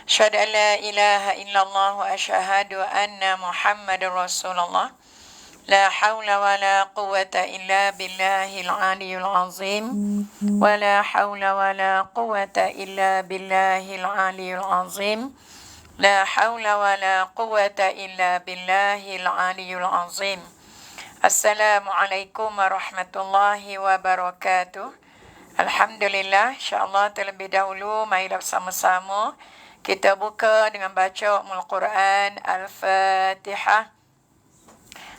أشهد أن لا إله إلا الله وأشهد أن محمد رسول الله لا حول ولا قوة إلا بالله العلي العظيم ولا حول ولا قوة إلا بالله العلي العظيم لا حول ولا قوة إلا بالله العلي العظيم. Assalamualaikum warahmatullahi wabarakatuh. Alhamdulillah, insyaAllah terlebih dahulu marilah bersama-sama kita buka dengan baca Ummul Quran Al-Fatihah.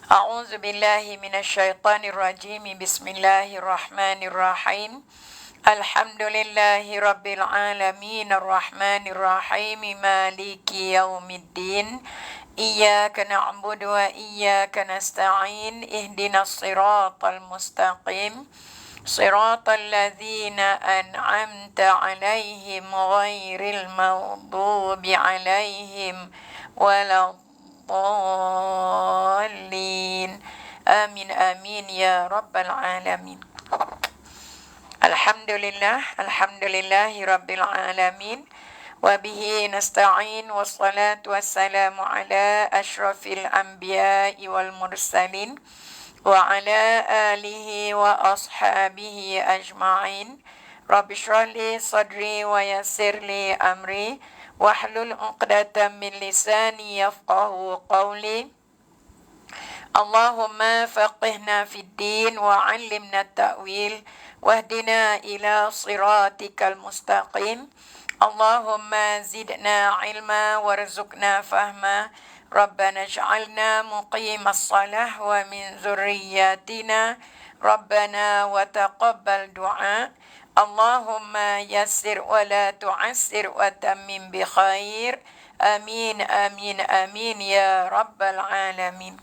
A'udzu billahi minasyaitonir rajim. Bismillahirrahmanirrahim. Alhamdulillahi rabbil alamin arrahmanir rahim maliki yaumiddin. Iyyaka na'budu wa iyyaka nasta'in. Ihdinas siratal mustaqim. Siratal ladzina an'amta 'alaihim ghairil maghdubi 'alaihim waladdallin. Amin amin ya rabbal alamin. Alhamdulillahi rabbil alamin. Wabihi nasta'in wassalatu wassalamu ala ashrafil anbiya'i wal mursalin wa ala alihi wa ashabihi ajma'in. Rabbi shrah li sadri wa yassir li amri wahlul 'uqdatam min lisani yafqahu qawli. Allahumma faqihna fid din wa 'allimna at-ta'wil wahdina ila siratikal mustaqim. Allahumma zidna ilma warzuqna fahma. Rabbana ij'alna muqimas salah wa min zurriyyatina. Rabbana wa taqabbal du'a. Allahumma yassir wa la tu'assir wa tammim bi khair. Amin amin amin ya rabbal alamin.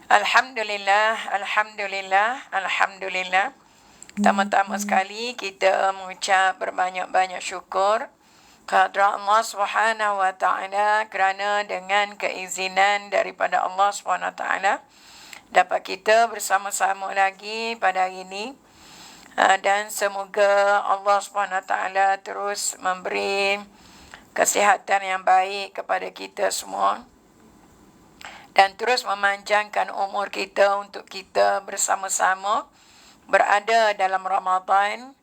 Alhamdulillah, alhamdulillah, alhamdulillah. Pertama-tama sekali kita mengucap berbanyak-banyak syukur kehadrat Allah Subhanahu wa taala kerana dengan keizinan daripada Allah Subhanahu wa taala dapat kita bersama-sama lagi pada hari ini, dan semoga Allah Subhanahu wa taala terus memberi kesihatan yang baik kepada kita semua dan terus memanjangkan umur kita untuk kita bersama-sama berada dalam Ramadan,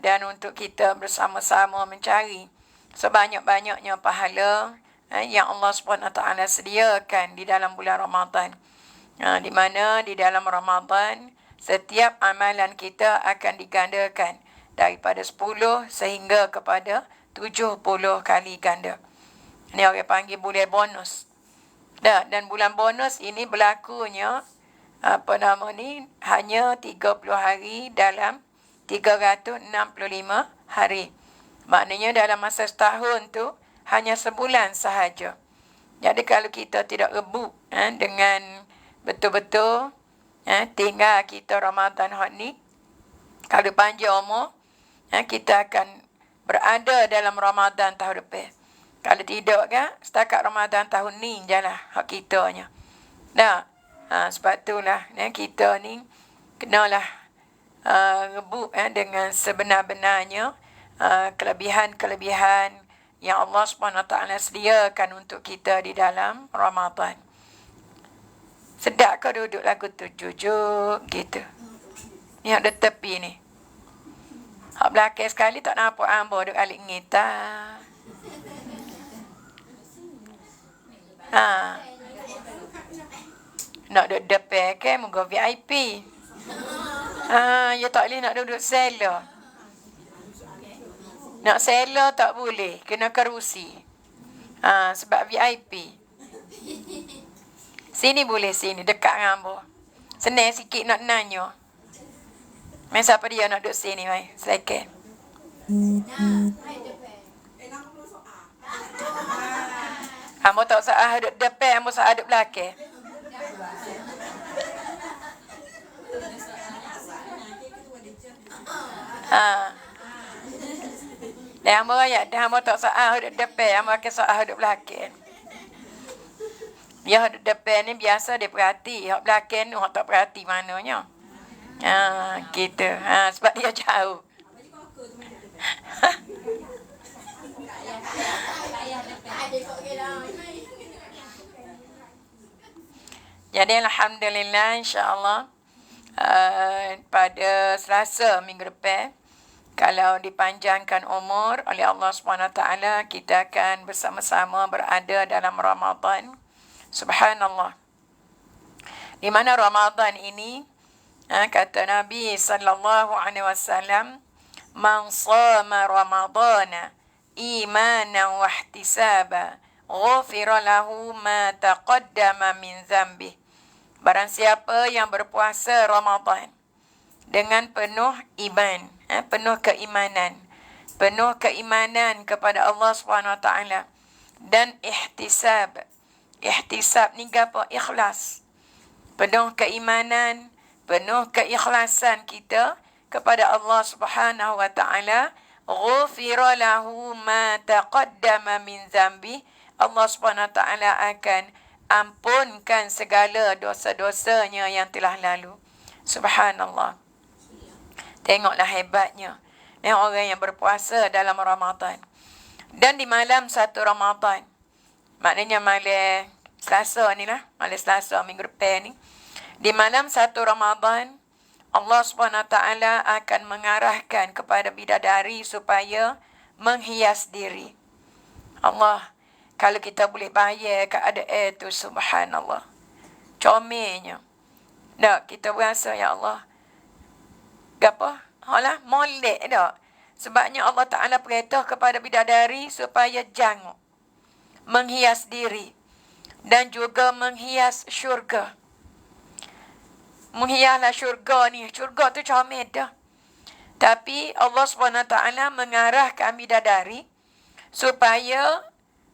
dan untuk kita bersama-sama mencari sebanyak-banyaknya pahala yang Allah SWT sediakan di dalam bulan Ramadan, di mana di dalam Ramadan setiap amalan kita akan digandakan daripada 10 sehingga kepada 70 kali ganda. Ini orang panggil bulan bonus. Dan bulan bonus ini berlakunya hanya 30 hari dalam 365 hari. Maknanya dalam masa setahun tu hanya sebulan sahaja. Jadi kalau kita tidak rebut dengan betul-betul tinggal kita Ramadan hak ni, kalau panjang umur kita akan berada dalam Ramadan tahun depan. Kalau tidak kan setakat Ramadan tahun ni je lah hak kitanya. Sebab itulah kita ni kenalah rebut dengan sebenar-benarnya kelebihan-kelebihan yang Allah SWT sediakan untuk kita di dalam Ramadan. Sedap kau duduk lagu tu jujuk gitu. Yang ada tepi ni. Hak belakang sekali tak nampak ambo duk alik ngita. Nak duduk depan ke moga VIP. Ya tak boleh nak duduk sela. Nak sela tak boleh, kena kerusi. Sebab VIP. Sini boleh, sini dekat dengan ambo. Senang sikit nak nanya. Mai siapa dia nak duduk sini mai? Silakan. Ambo tak usah duduk depan, ambo usah duduk belakang. Dan ambo ayat dah ambo tak usah duduk depan, ambo akan usah duduk belakang. Dia duduk depan ni biasa dia perhati, hak belakang ni hak tak perhati mananya. Gitu. Sebab dia jauh. Jadi alhamdulillah, insya-Allah pada Selasa minggu depan, kalau dipanjangkan umur oleh Allah SWT, kita akan bersama-sama berada dalam Ramadan. Subhanallah. Di mana Ramadan ini, kata Nabi sallallahu alaihi wasallam, "Man shama Ramadana imanan wa ihtisaba, ghufira lahu ma taqaddama min dhanbihi." Barang siapa yang berpuasa Ramadan dengan penuh iman, penuh keimanan kepada Allah SWT, dan ihtisab. Ihtisab ni apa? Ikhlas. Penuh keimanan, penuh keikhlasan kita kepada Allah Subhanahu wa taala, ghufira lahu ma taqaddama min dhanbi. Allah Subhanahu wa taala akan ampunkan segala dosa-dosanya yang telah lalu. Subhanallah. Tengoklah hebatnya orang yang berpuasa dalam Ramadan. Dan di malam 1 Ramadan, maknanya malam Selasa ni lah, malam Selasa minggu depan ni, di malam 1 Ramadan, Allah SWT akan mengarahkan kepada bidadari supaya menghias diri. Allah, kalau kita boleh bayar keadaan itu, subhanallah, comelnya. Tak, kita berasa, ya Allah, apa? Alah, molek tak? Sebabnya Allah Ta'ala perintah kepada bidadari supaya janguk, menghias diri, dan juga menghias syurga. Menghiaslah syurga ni. Syurga tu comel dah. Tapi Allah SWT mengarahkan bidadari supaya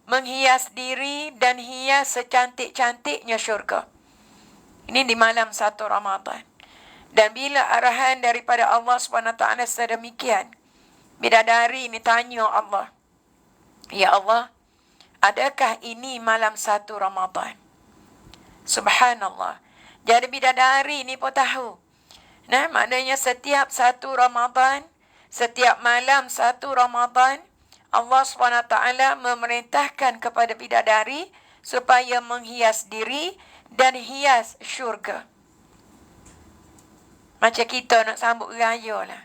menghias diri dan hias secantik-cantiknya syurga. Ini di malam 1 Ramadan. Dan bila arahan daripada Allah SWT sedemikian, bidadari ini tanya Allah, "Ya Allah, adakah ini malam 1 Ramadan?" Subhanallah. Jadi bidadari ni pun tahu. Nah, maknanya setiap 1 Ramadan, setiap malam 1 Ramadan, Allah SWT memerintahkan kepada bidadari supaya menghias diri dan hias syurga. Macam kita nak sambut raya lah.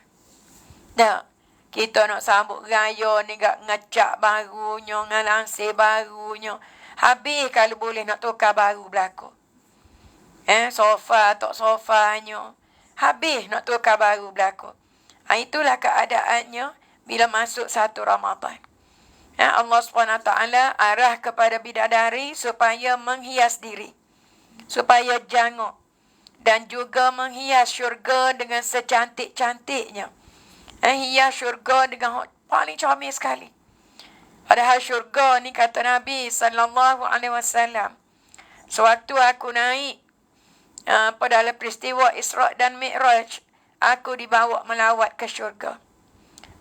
Tak? Kita nak sambut raya ni ngecak barunya, ngalansir barunya. Habis kalau boleh nak tukar baru berlaku. Sofa tak sofanya. Habis nak tukar baru berlaku. Itulah keadaannya bila masuk 1 Ramadan. Allah SWT arah kepada bidadari supaya menghias diri, supaya janguk, dan juga menghias syurga dengan secantik-cantiknya. Hias syurga dengan paling comel sekali. Padahal syurga ni, kata Nabi SAW, sewaktu aku naik pada dalam peristiwa Isra' dan Mi'raj, aku dibawa melawat ke syurga.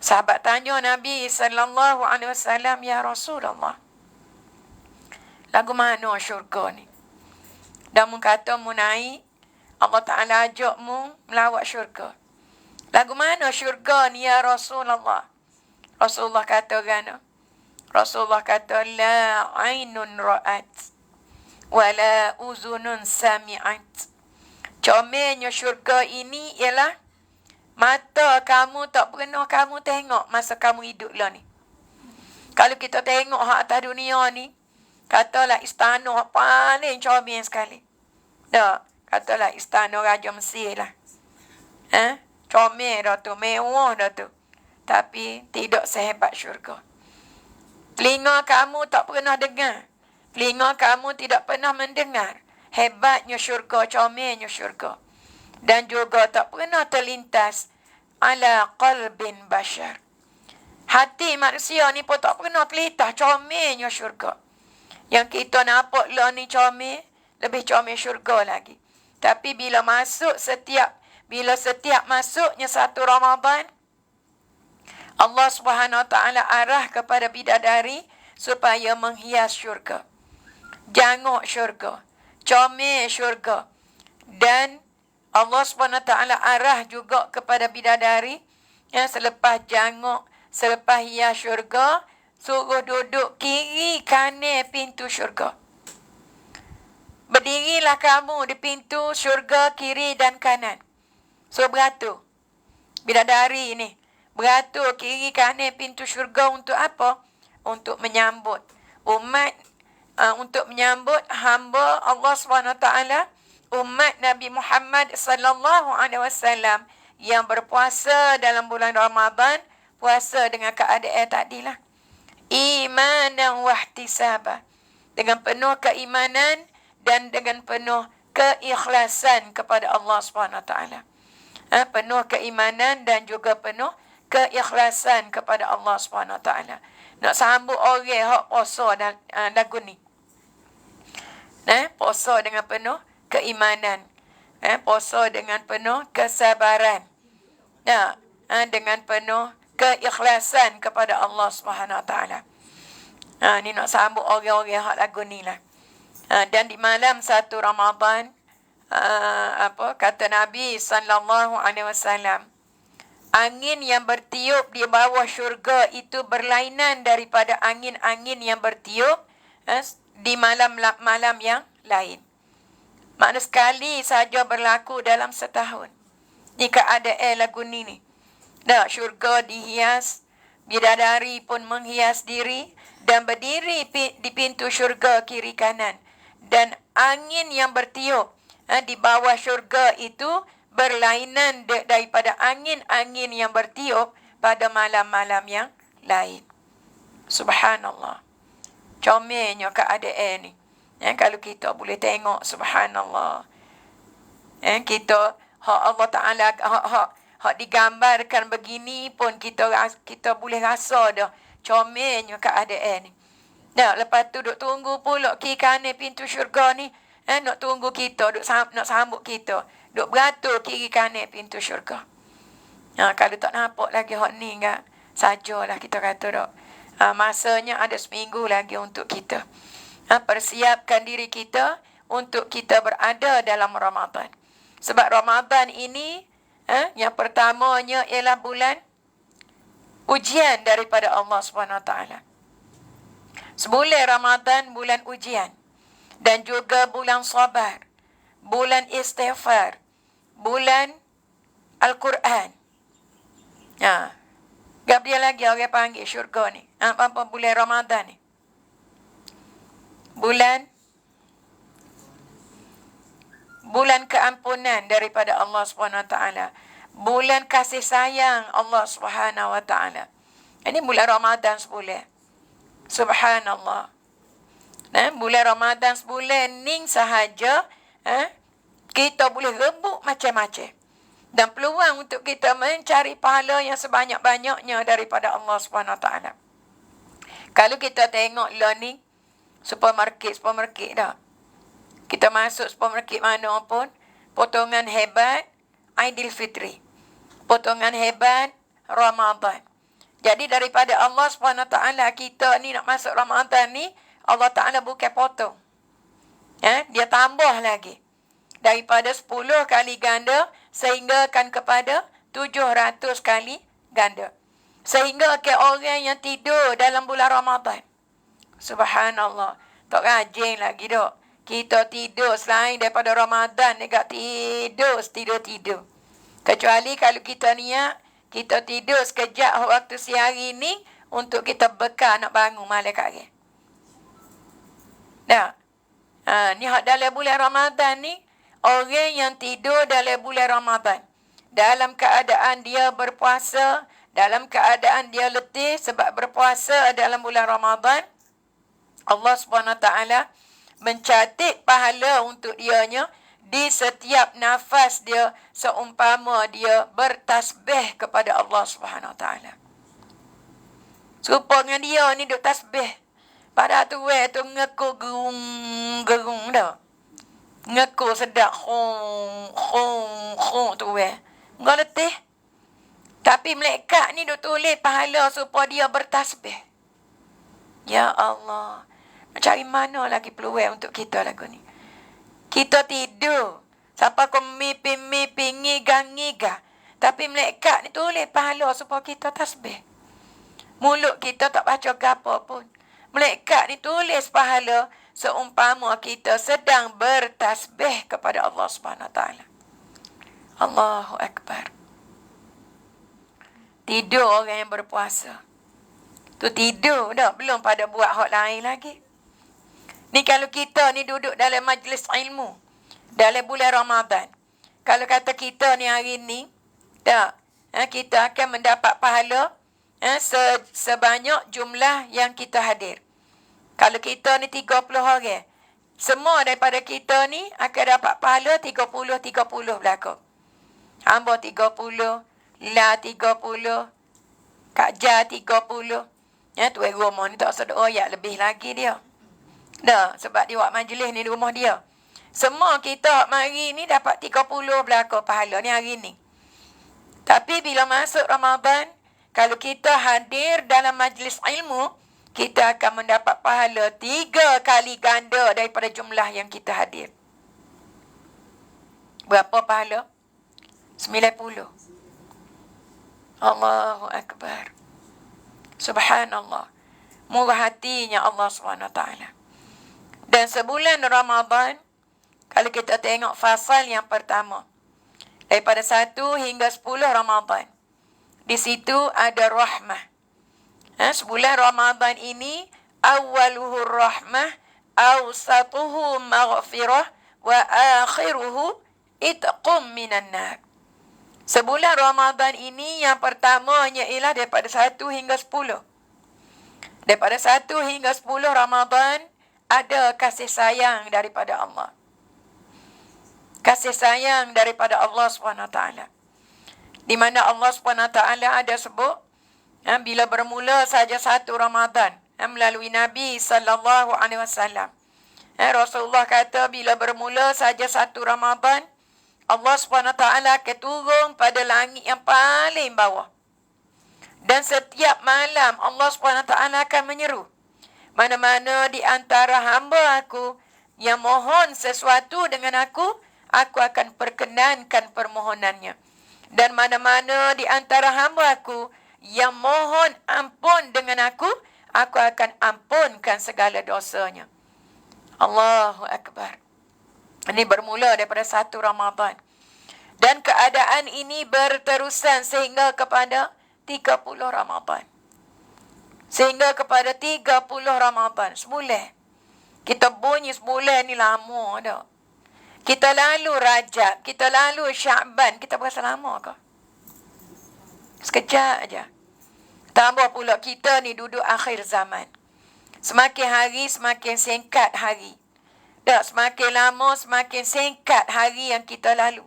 Sahabat tanya Nabi SAW, "Ya Rasulullah, lagu mana syurga ni?" Dan mu kata, mu naik, Allah Ta'ala ajak mu melawat syurga. Lagu mana syurga ni, ya Rasulullah? Rasulullah kata gana? Rasulullah kata, "La ainun ra'at, wa la uzunun sami'at." Comelnya syurga ini ialah mata kamu tak pernah kamu tengok masa kamu hidup lah ni. Kalau kita tengok hak atas dunia ni, katalah istana paling comel sekali. Tak, katalah istana Raja Mesir lah. Comel dah tu, mewah dah tu. Tapi tidak sehebat syurga. Telinga kamu tak pernah dengar. Telinga kamu tidak pernah mendengar hebatnya syurga, comelnya syurga. Dan juga tak pernah terlintas ala qalbin bashar. Hati manusia ni pun tak pernah terlintas comelnya syurga. Yang kita nampak lah ni comel, lebih comel syurga lagi. Tapi bila setiap masuknya 1 Ramadan, Allah SWT arah kepada bidadari supaya menghias syurga, janguk syurga, comel syurga. Dan Allah SWT arah juga kepada bidadari yang selepas janguk, selepas hias syurga, suruh duduk kiri kanan pintu syurga. Berdirilah kamu di pintu syurga kiri dan kanan. So beratur. Bidadari ni beratur kiri kanan pintu syurga untuk apa? Untuk menyambut umat, untuk menyambut hamba Allah SWT, umat Nabi Muhammad sallallahu alaihi wasallam yang berpuasa dalam bulan Ramadan, puasa dengan keadaan tadilah. Imanan wahtisaba, dengan penuh keimanan dan dengan penuh keikhlasan kepada Allah SWT. Penuh keimanan dan juga penuh keikhlasan kepada Allah SWT. Nak sambut orang hak puasa dan lagu ni. Puasa dengan penuh keimanan. Puasa dengan penuh kesabaran. Dengan penuh keikhlasan kepada Allah SWT. Ni nak sambut orang-orang hak lagu ni lah. Dan di malam 1 Ramadan, kata Nabi sallallahu alaihi wasallam, angin yang bertiup di bawah syurga itu berlainan daripada angin-angin yang bertiup di malam-malam yang lain. Makna sekali saja berlaku dalam setahun. Ni keadaan lagu ni. Syurga dihias, bidadari pun menghias diri dan berdiri di pintu syurga kiri kanan. Dan angin yang bertiup di bawah syurga itu berlainan daripada angin-angin yang bertiup pada malam-malam yang lain. Subhanallah. Comelnya keadaan ni. Kalau kita boleh tengok, subhanallah. Kita, Allah Ta'ala, hak digambarkan begini pun kita boleh rasa dah comelnya keadaan ni. Lepas tu duk tunggu pula kiri kanan pintu syurga ni. Nak tunggu kita, nak sambut kita. Duk beratur kiri kanan pintu syurga. Kalau tak nampak lagi hak ni enggak, sajalah kita kata dok. Masanya ada seminggu lagi untuk kita. Persiapkan diri kita untuk kita berada dalam Ramadan. Sebab Ramadan ini, yang pertamanya ialah bulan ujian daripada Allah SWT. Sebulan Ramadan bulan ujian. Dan juga bulan sabar. Bulan istighfar. Bulan Al-Quran. Gap dia lagi orang panggil syurga ni. Apa bulan Ramadan ni? Bulan keampunan daripada Allah SWT. Bulan kasih sayang Allah SWT. Ini bulan Ramadan sebulan. Subhanallah. Bulan Ramadan sebulan ni sahaja, kita boleh rebut macam-macam. Dan peluang untuk kita mencari pahala yang sebanyak-banyaknya daripada Allah SWT. Kalau kita tengok lah ni, supermarket dah. Kita masuk supermarket mana pun, potongan hebat Aidilfitri. Potongan hebat Ramadan. Jadi daripada Allah SWT, kita ni nak masuk Ramadan ni, Allah Ta'ala bukan potong. Dia tambah lagi. Daripada 10 kali ganda, sehinggakan kepada 700 kali ganda. Sehingga ke orang yang tidur dalam bulan Ramadan. Subhanallah. Tak rajin lagi dok. Kita tidur selain daripada Ramadan, dekat tidur. Kecuali kalau kita niat, kita tidur sekejap waktu siang ini untuk kita bekal nak bangun malam kali. Ni hak dalam bulan Ramadan ni, orang yang tidur dalam bulan Ramadan, dalam keadaan dia berpuasa, dalam keadaan dia letih sebab berpuasa dalam bulan Ramadan, Allah SWT mencatat pahala untuk dianya di setiap nafas dia, seumpama dia bertasbih kepada Allah SWT. Serupa dengan dia ni duk tasbih. Pada tu ngeku gerung dah. Ngeku sedap khong tu Enggak letih. Tapi malaikat ni duk tulis pahala supaya dia bertasbih. Ya Allah. Cari mana lagi peluang untuk kita lagu ni. Kita tidur. Siapa kau mimpi ngiga. Tapi malaikat ni tulis pahala supaya kita tasbih. Mulut kita tak baca gapo pun. Malaikat ni tulis pahala seumpama kita sedang bertasbih kepada Allah Subhanahu Wa Taala. Allahu Akbar. Tidur orang yang berpuasa. Tu tidur dah, belum pada buat hak lain lagi. Ni kalau kita ni duduk dalam majlis ilmu dalam bulan Ramadan. Kalau kata kita ni hari ni, tak, kita akan mendapat pahala sebanyak jumlah yang kita hadir. Kalau kita ni 30 orang, semua daripada kita ni akan dapat pahala 30 berlaku. Hamba 30, La 30, Kak Ja 30. Ya, tuan rumah ni tak sedar ayat lebih lagi dia. Dah, sebab dia buat majlis ni di rumah dia. Semua kita mari ni dapat 30 berlaku pahala ni hari ni. Tapi bila masuk Ramadan, kalau kita hadir dalam majlis ilmu, kita akan mendapat pahala 3 kali ganda daripada jumlah yang kita hadir. Berapa pahala? 90. Allahu Akbar. Subhanallah. Murah hatinya Allah SWT. Dan sebulan Ramadan, kalau kita tengok fasal yang pertama, daripada 1 hingga 10 Ramadan, di situ ada rahmah. Sebulan Ramadan ini, awaluhu rahmah, awsatuhu maghfirah, wa akhiruhu itqum minan nar. Sebulan Ramadan ini yang pertamanya ialah daripada 1 hingga 10. Daripada 1 hingga 10 Ramadan ada kasih sayang daripada Allah. Kasih sayang daripada Allah SWT. Di mana Allah SWT ada sebut, bila bermula saja 1 Ramadan, melalui Nabi SAW. Rasulullah kata bila bermula saja 1 Ramadan, Allah SWT akan turun pada langit yang paling bawah. Dan setiap malam Allah SWT akan menyeru, mana-mana di antara hamba aku yang mohon sesuatu dengan aku akan perkenankan permohonannya. Dan mana-mana di antara hamba aku yang mohon ampun dengan aku akan ampunkan segala dosanya. Allahu Akbar. Ini bermula daripada 1 Ramadan. Dan keadaan ini berterusan sehingga kepada 30 Ramadan. Sehingga kepada 30 Ramadan. Sebulan. Kita bunyi sebulan ni lama dah. Kita lalu Rajab, kita lalu Sya'ban. Kita berasa lama ke? Sekejap aja. Tambah pula kita ni duduk akhir zaman. Semakin hari semakin singkat hari. Tak, semakin lama semakin singkat hari yang kita lalu.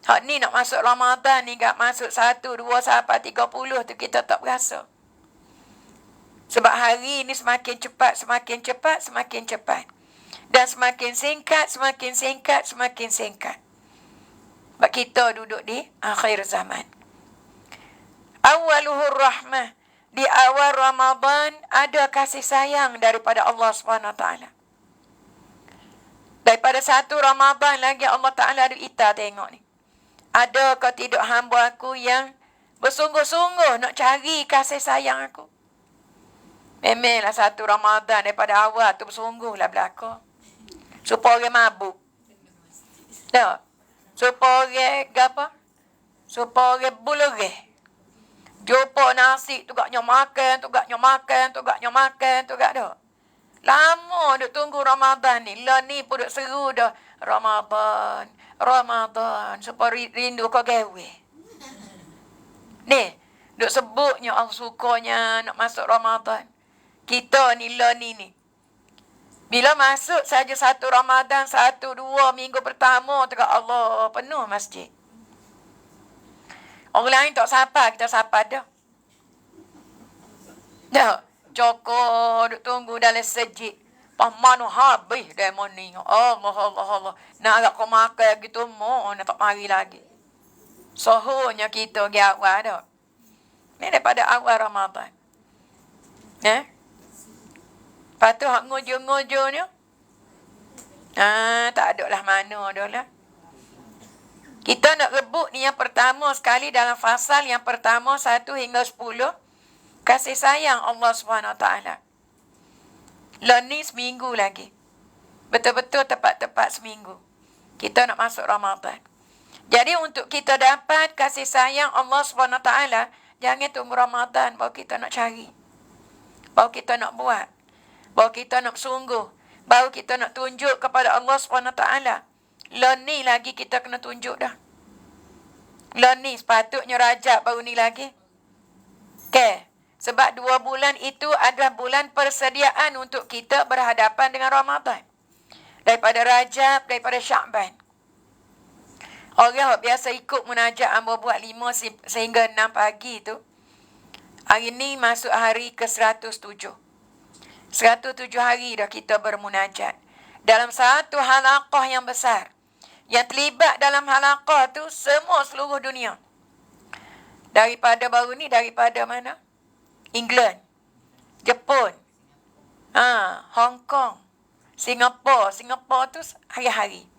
Hak ni nak masuk Ramadan ni, tak masuk 1, 2 sampai 30 tu kita tak berasa. Sebab hari ni semakin cepat, semakin cepat, semakin cepat. Dan semakin singkat, semakin singkat, semakin singkat. Sebab kita duduk di akhir zaman. Awaluhur rahmah. Di awal Ramadan ada kasih sayang daripada Allah SWT. Daripada 1 Ramadan lagi Allah Ta'ala ada kita tengok ni. Ada ke tidak hamba aku yang bersungguh-sungguh nak cari kasih sayang aku? Memanglah 1 Ramadan daripada awal tu bersungguhlah berlaku. Supaya orang mabuk. Tak? Supaya orang apa? Supaya orang bulurih. Jumpa nasi tu gaknya makan, tu gaknya makan, tu gaknya makan, tu gak dah. Lama duk tunggu Ramadan ni. Lah ni pun duk seru dah. Ramadan. Ramadan. Supaya rindu kau gawe. Ni. Duk sebutnya Allah sukanya nak masuk Ramadan. Kita ni lah ni. Bila masuk saja 1 Ramadan, 1, 2 minggu pertama. Tegak Allah penuh masjid. Orang lain tak sapa. Kita sapa dah. Dah. Cokor, duk tunggu dalam sejid. Pamanu habis demo ni. Allah. Nak agak kau makan gitu, nak tak mari lagi. Sohonya kita pergi awal dah. Ni daripada awal Ramadan. Lepas tu hak ngujung-ngujung ni. Tak ada lah mana dah lah. Kita nak rebut ni yang pertama sekali dalam fasal yang pertama 1 hingga 10. Kasih sayang Allah SWT. Lah ni seminggu lagi. Betul-betul tepat-tepat seminggu kita nak masuk Ramadan. Jadi untuk kita dapat kasih sayang Allah SWT, jangan tunggu Ramadan baru kita nak cari, baru kita nak buat, baru kita nak bersungguh, baru kita nak tunjuk kepada Allah SWT. Learn ni lagi kita kena tunjuk dah. Learn ni sepatutnya Rajab baru ni lagi. Okay. Sebab 2 bulan itu adalah bulan persediaan untuk kita berhadapan dengan Ramadan. Daripada Rajab, daripada Sya'ban. Orang biasa ikut munajat hamba buat 5 sehingga 6 pagi tu. Hari ni masuk hari ke 107. 107 hari dah kita bermunajat. Dalam satu halaqah yang besar. Yang terlibat dalam halaqah tu semua seluruh dunia. Daripada baru ni, daripada mana? England, Jepun, Hong Kong, Singapura. Singapura tu hari-hari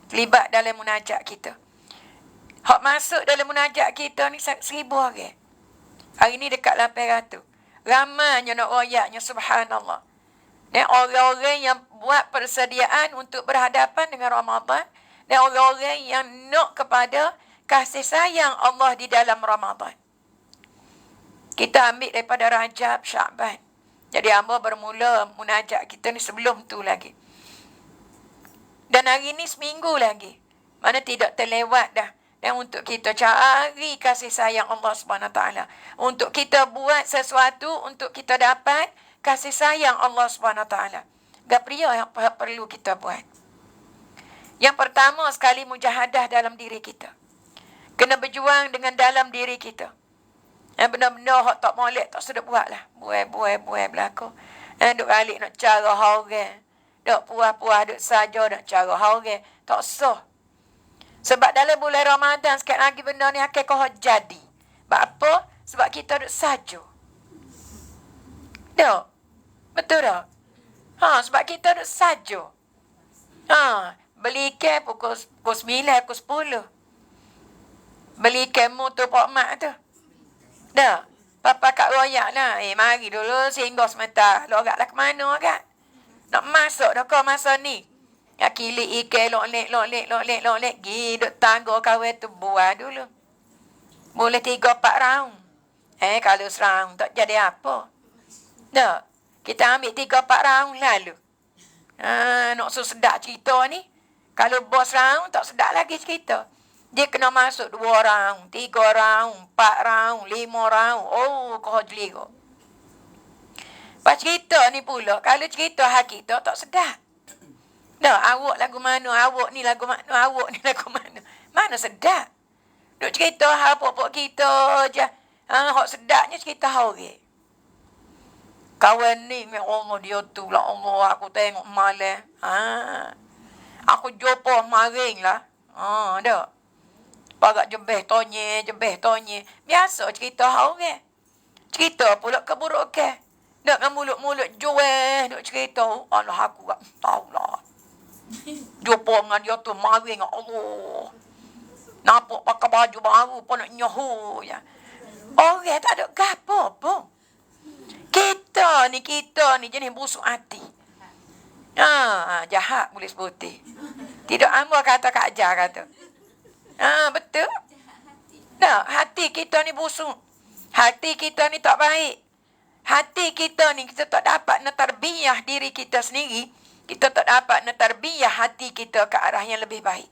terlibat dalam munajat kita. Hak masuk dalam munajat kita ni 1,000 orang. Hari ni dekat 800. Ramainya nak royaknya, subhanallah. Dan orang-orang yang buat persediaan untuk berhadapan dengan Ramadan. Dan orang-orang yang nak kepada kasih sayang Allah di dalam Ramadan. Kita ambil daripada Rajab, Sya'ban. Jadi hamba bermula munajat kita ni sebelum tu lagi. Dan hari ni seminggu lagi. Mana tidak terlewat dah. Dan untuk kita cari kasih sayang Allah SWT. Untuk kita buat sesuatu untuk kita dapat kasih sayang Allah SWT. Gapriya yang perlu kita buat. Yang pertama sekali mujahadah dalam diri kita. Kena berjuang dengan dalam diri kita. Benda-benda hak tak molek tak sedap buat lah. Buai berlaku. Duk balik nak cara orang. Duk puas-puas, duk saja nak cara orang. Tak sah. Sebab dalam bulan Ramadan sikit lagi benda ni akan kau jadi. Sebab apa? Sebab kita duk saja. Tak? Betul tak? Sebab kita duk saja. Beli ikan pukul 9, pukul 10. Beli ikan motor Pak Mak tu. Dah, papa kat royak lah. Mari dulu singgah sebentar. Lorak lah ke mana kan? Nak masuk dah kau masa ni. Ya kilik ikan lok-lek. Gi duk tangga kawan tu buat dulu. Boleh 3-4 round. Kalau seround tak jadi apa. Dah, kita ambil 3-4 round lalu. Nak sedap cerita ni. Kalau bos round tak sedap lagi cerita. Dia kena masuk 2 round, 3 round, 4 round, 5 round. Oh, kau jeliga. Pas cerita ni pula, kalau cerita hak kita tak sedap. Dah, awak lagu mana, awak ni lagu mana, awak ni lagu mana. Mana sedap? Duk cerita apa-apa kita je. Hak sedapnya cerita orang. Kawan ni, Allah dia tu lah. Allah, aku tengok malam. Aku jumpa maring lah. Dah. Parak jebeh tonye. Biasa cerita orang. Cerita pula keburukan. Nak dengan mulut-mulut jual. Nak cerita. Allah aku tak tahu lah. Jumpa dengan dia tu maring Allah. Nampak pakai baju baru pun nak nyohu. Ya. Orang tak ada gapo pun. Kita ni jenis busuk hati. Jahat boleh sebuti. Tidak hamba kata Kak Jah kata. Betul. Nah, hati kita ni busuk. Hati kita ni tak baik. Hati kita ni kita tak dapat netarbiyah diri kita sendiri. Kita tak dapat netarbiyah hati kita ke arah yang lebih baik.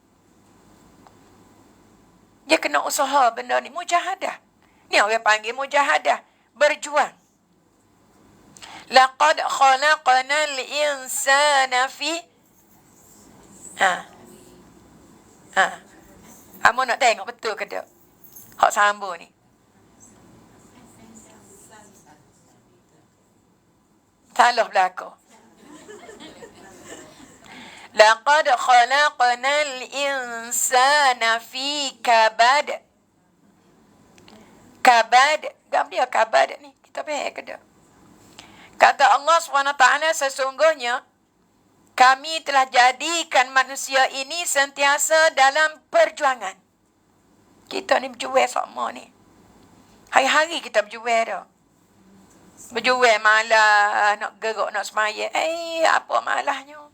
Dia kena usaha benda ni. Mujahadah. Ni orang panggil mujahadah. Berjuang. Laqad khalaqnal insana fi... Kamu nak tengok betul ke tak? Hak sambung ni. Salah belakang. Laqad khalaqnal insana fi kabad. Kabad. Gam dia kabad ni. Kita faham ke tak? Kata Allah SWT, sesungguhnya kami telah jadikan manusia ini sentiasa dalam perjuangan. Kita ni berjuang sama ni. Hari-hari kita berjuang dah. Berjuang malah nak gerak, nak semaya. Apa malahnya?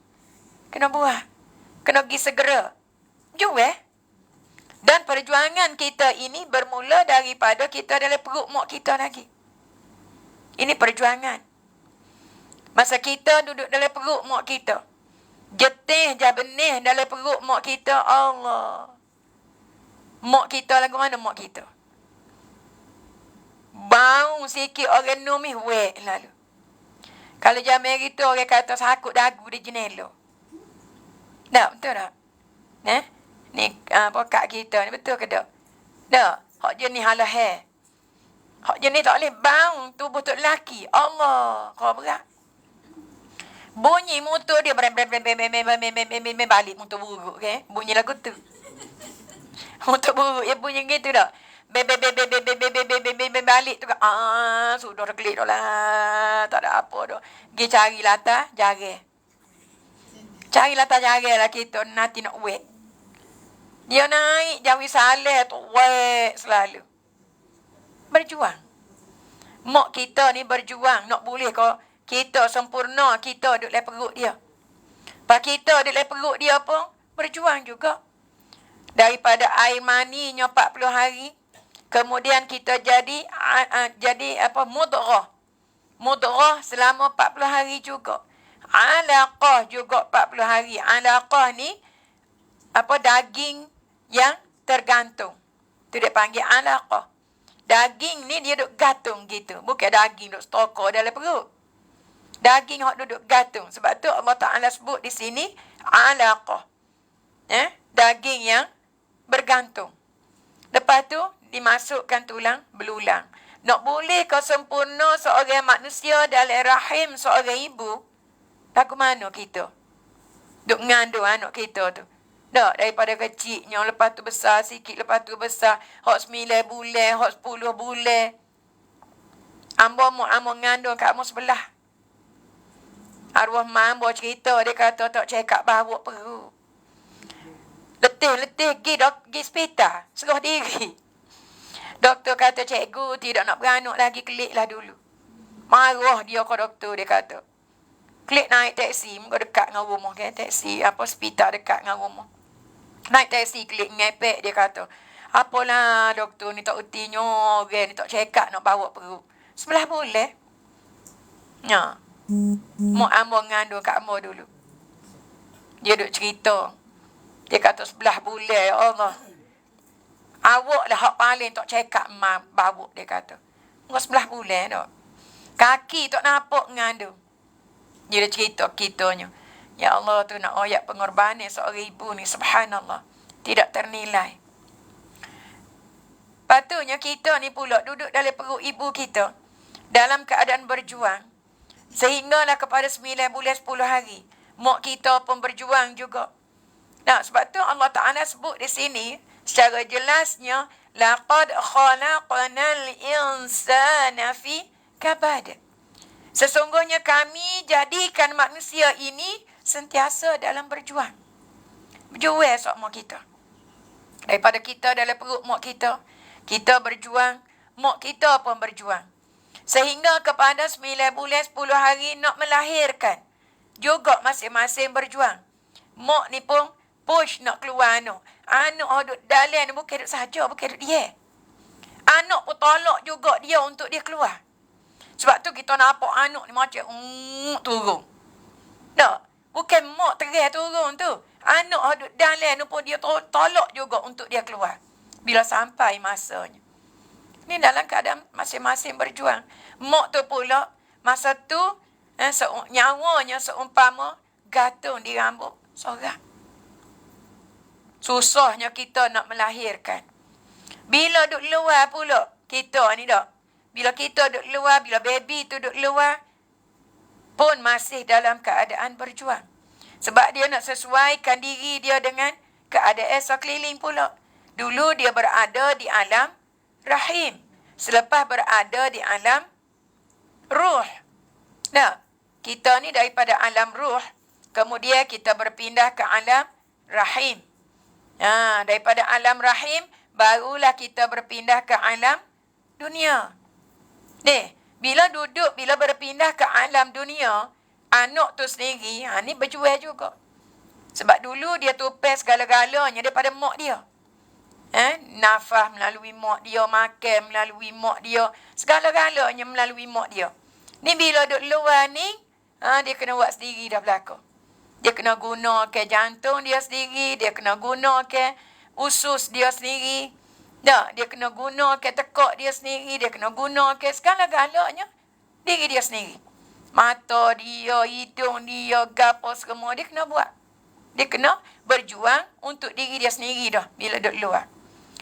Kena buat. Kena pergi segera. Jual. Dan perjuangan kita ini bermula daripada kita dalam perut mak kita lagi. Ini perjuangan. Masa kita duduk dalam perut mak kita. Getih je benih dalam perut mak kita. Allah. Mak kita lagu mana mak kita? Bau sikit orang numih wek lalu. Kalau zaman itu orang kata sakut dagu di jenela. Tak, betul tak? Ni pokak kita ni betul ke tak? Tak. Hak jenis halah hair. Hak jenis tak boleh bau tubuh tu lelaki. Allah. Kau berat. Bunyi motor dia balik motor buruk ke? Bunyi lagu tu. Motor buruk ya bunyi gitu tak? Balik tu kan. Sudah dah klik dah lah. Tak ada apa dah. Pergi cari latar jaga. Cari latar jaga lah kita nanti nak wet. Dia naik jawi saleh tu wet selalu. Berjuang. Mak kita ni berjuang. Nak boleh kau kita sempurna kita duduk dalam perut dia. Pak kita duduk dalam perut dia pun berjuang juga. Daripada air maninya 40 hari. Kemudian kita jadi mudrah. Mudrah selama 40 hari juga. Alaqah juga 40 hari. Alaqah ni daging yang tergantung. Tu dia panggil alaqah. Daging ni dia duduk gantung gitu. Bukan daging duduk stokor dalam perut. Daging hak duduk gantung. Sebab tu Allah Ta'ala sebut di sini alaqah. Daging yang bergantung. Lepas tu dimasukkan tulang belulang. Nak boleh kau sempurna seorang manusia dalam rahim seorang ibu. Lagu mana kita? Duk ngandung anak kita tu. Tak, daripada kecilnya, lepas tu besar sikit, lepas tu besar. Hak 9 bulan, hak 10 bulan. Ambo ngandung kat ambo sebelah. Arwah mak ambo cerita, dia kata tak cekak bawa perut. Letih, pergi hospital. Serah diri. Doktor kata, cikgu tidak nak beranak lagi, klik lah dulu. Marah dia ke doktor, dia kata. Klik naik teksi, muka dekat dengan rumah kan. Teksi, hospital dekat dengan rumah. Naik teksi, klik ngepek, dia kata. Apalah doktor ni tak utinya, orang ni tak cekak nak bawa perut. 11 bulan. Ya. Mak ambo ngandung kat ambo dulu. Dia duk cerita. Dia kata 11 bulan, ya Allah. Awak lah hak paling tak cekak bawa, dia kata. Muka 11 bulan tak. Kaki tak nampak ngandung. Dia dah cerita kitanya. Ya Allah tu nak ayat pengorbanan seorang ibu ni. Subhanallah. Tidak ternilai. Patutnya kita ni pula duduk dalam perut ibu kita. Dalam keadaan berjuang. Sehinggalah kepada 9 bulan 10 hari. Mak kita pun berjuang juga. Nah, sebab tu Allah Ta'ala sebut di sini. Secara jelasnya. Laqad khalaqnal insana fi kabad. Sesungguhnya kami jadikan manusia ini sentiasa dalam berjuang. Berjuang sok mak kita. Daripada kita dalam perut mak kita, kita berjuang, mak kita pun berjuang. Sehingga kepada 9 bulan 10 hari nak melahirkan, juga masing-masing berjuang. Mak ni pun push nak keluar anak. Anak duduk dalam ni bukan duduk saja, bukan duduk dia. Anak pun tolak juga dia untuk dia keluar. Sebab tu kita nampak anak ni macam turun. Tak. Bukan mak terang turun tu. Anak duduk dalam ni pun dia tolak juga untuk dia keluar. Bila sampai masanya. Ni dalam keadaan masing-masing berjuang. Mak tu pula masa tu nyawanya seumpama gantung di rambut seorang. Susahnya kita nak melahirkan. Bila duduk luar pula kita ni tak. Bila kita duduk luar, bila baby tu duduk luar, pun masih dalam keadaan berjuang. Sebab dia nak sesuaikan diri dia dengan keadaan sekeliling pula. Dulu dia berada di alam rahim. Selepas berada di alam ruh. Nah, kita ni daripada alam ruh, kemudian kita berpindah ke alam rahim. Daripada alam rahim, barulah kita berpindah ke alam dunia. Bila berpindah ke alam dunia, anak tu sendiri, ni berjual juga. Sebab dulu dia tupai segala-galanya daripada mak dia. Nafas melalui mak dia, makan melalui mak dia, segala-galanya melalui mak dia. Ni bila duduk luar ni, dia kena buat sendiri dah belakang. Dia kena guna ke jantung dia sendiri, dia kena guna ke usus dia sendiri. Dia kena guna ke tekak dia sendiri, dia kena guna ke segala-galanya diri dia sendiri. Mata dia, hidung dia, gapo semua dia kena buat. Dia kena berjuang untuk diri dia sendiri dah bila duduk luar.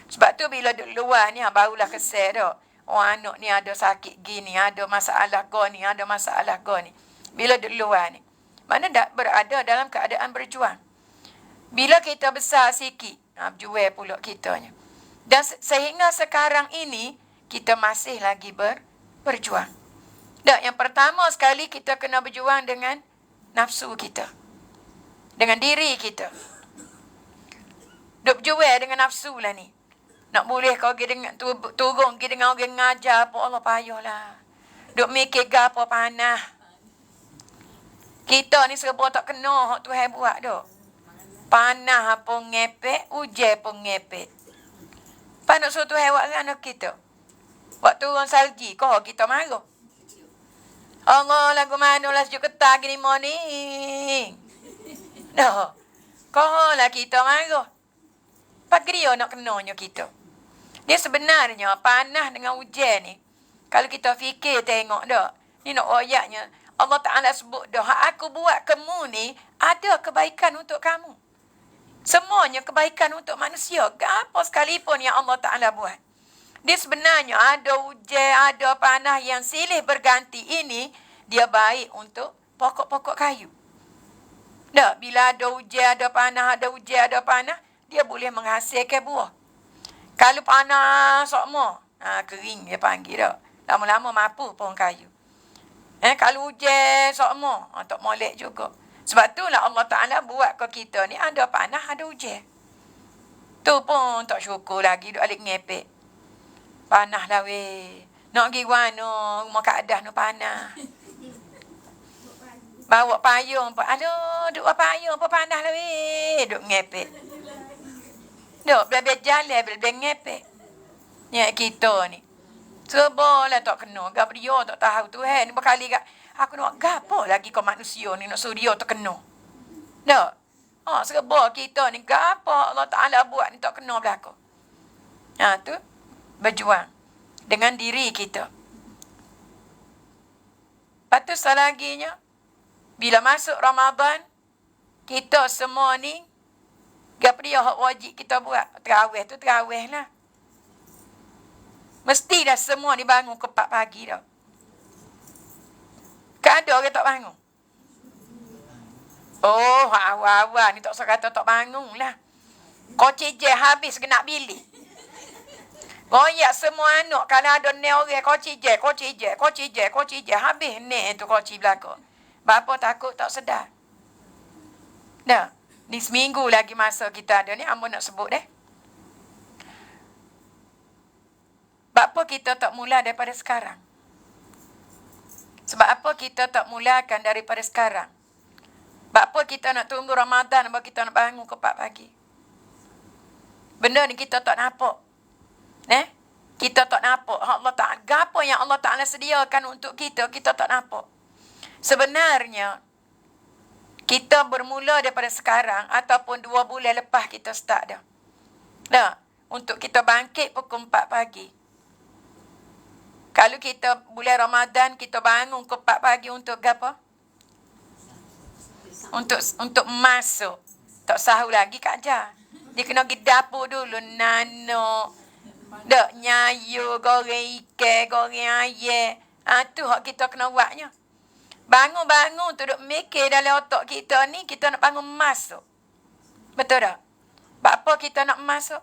Sebab tu bila duduk luar ni barulah kesal dah. Oh, anak ni ada sakit gini, ada masalah ni, ada masalah ni. Bila duduk luar ni. Mana tak berada dalam keadaan berjuang. Bila kita besar sikit, berjuang pula kitanya. Dan sehingga sekarang ini, kita masih lagi berjuang. Yang pertama sekali kita kena berjuang dengan nafsu kita. Dengan diri kita. Duk berjuang dengan nafsu lah ni. Nak boleh kau pergi dengan turun pergi dengan orang ngajar apa Allah payahlah. Duk mikir gapo panah. Kita ni serba tak kena hak Tuhan buat dak. Panah apa ngepek, hujan pun ngepek. Panak suruh Tuhan buat anak kita. Waktu turun salji, kau kita marah. Allah lagu mana lah sejuk ketah gini morning. Dah. Kau lah kita marah. Pagi dia nak kenanya kita. Dia sebenarnya panah dengan hujan ni. Kalau kita fikir tengok dah. Ni nak ayatnya. Allah Ta'ala sebut dah. Hak aku buat kamu ni ada kebaikan untuk kamu. Semuanya kebaikan untuk manusia. Apa sekalipun yang Allah Ta'ala buat. Dia sebenarnya ada hujan, ada panah yang silih berganti ini. Dia baik untuk pokok-pokok kayu. Dah, bila ada hujan, ada panah, ada hujan, ada panah. Dia boleh menghasilkan buah. Kalau panas sokmo, kering dia panggil dah. Lama-lama mampu pohon kayu. Kalau hujan sokmo, tak molek juga. Sebab itulah Allah Ta'ala buat ke kita ni ada panah, ada hujan. Tu pun tak syukur lagi duk alik ngepek. Panah lah weh. Nak pergi mana, rumah kaedah ni panah. Bawa payung pun. Aduh, duk payung pun panah lah weh. Duk ngepek. Duk, bila jalan, bila ngepek. Ya, kita ni. Sebalah tak kena. Gap dia tak tahu Tuhan. Ni berkali kat. Aku nak gapo lagi kau manusia ni. Nak suruh dia tak kena. Tak. Serba kita ni. Gapo Allah Ta'ala buat ni tak kena belakang. Tu. Berjuang. Dengan diri kita. Lepas tu selaginya. Bila masuk Ramadan. Kita semua ni. Gap dia hak wajib kita buat. Terawih tu terawih lah. Mesti dah semua dibangun ke 4 pagi dah. Kan ada orang tak bangun? Oh, awal-awal ni tak usah kata tak bangun lah. Kau cijai habis kena bilik. Goyak semua anak. Kalau ada ni orang kau cijai. Habis ni tu kau cijai belakang. Bapa takut tak sedar. Dah. Ni seminggu lagi masa kita ada ni. Amba nak sebut deh. Sebab apa kita tak mula daripada sekarang? Sebab apa kita tak mulakan daripada sekarang? Sebab apa kita nak tunggu Ramadan? Sebab kita nak bangun ke 4 pagi? Benda ni kita tak nampak. Kita tak nampak. Allah Ta'ala, apa yang Allah Ta'ala sediakan untuk kita, kita tak nampak. Sebenarnya, kita bermula daripada sekarang ataupun 2 bulan lepas kita start dah. Untuk kita bangkit pukul 4 pagi. Kalau kita bulan Ramadan, kita bangun ke 4 pagi untuk apa? Untuk masuk. Tak sahur lagi Kak Jah. Dia kena pergi dapur dulu. Nano. Dak nyayu, goreng ikan, goreng ayam. Tu hak kita kena buatnya. Bangun-bangun tu duk mikir dalam otak kita ni, kita nak bangun masuk. Betul tak? Sebab apa kita nak masuk?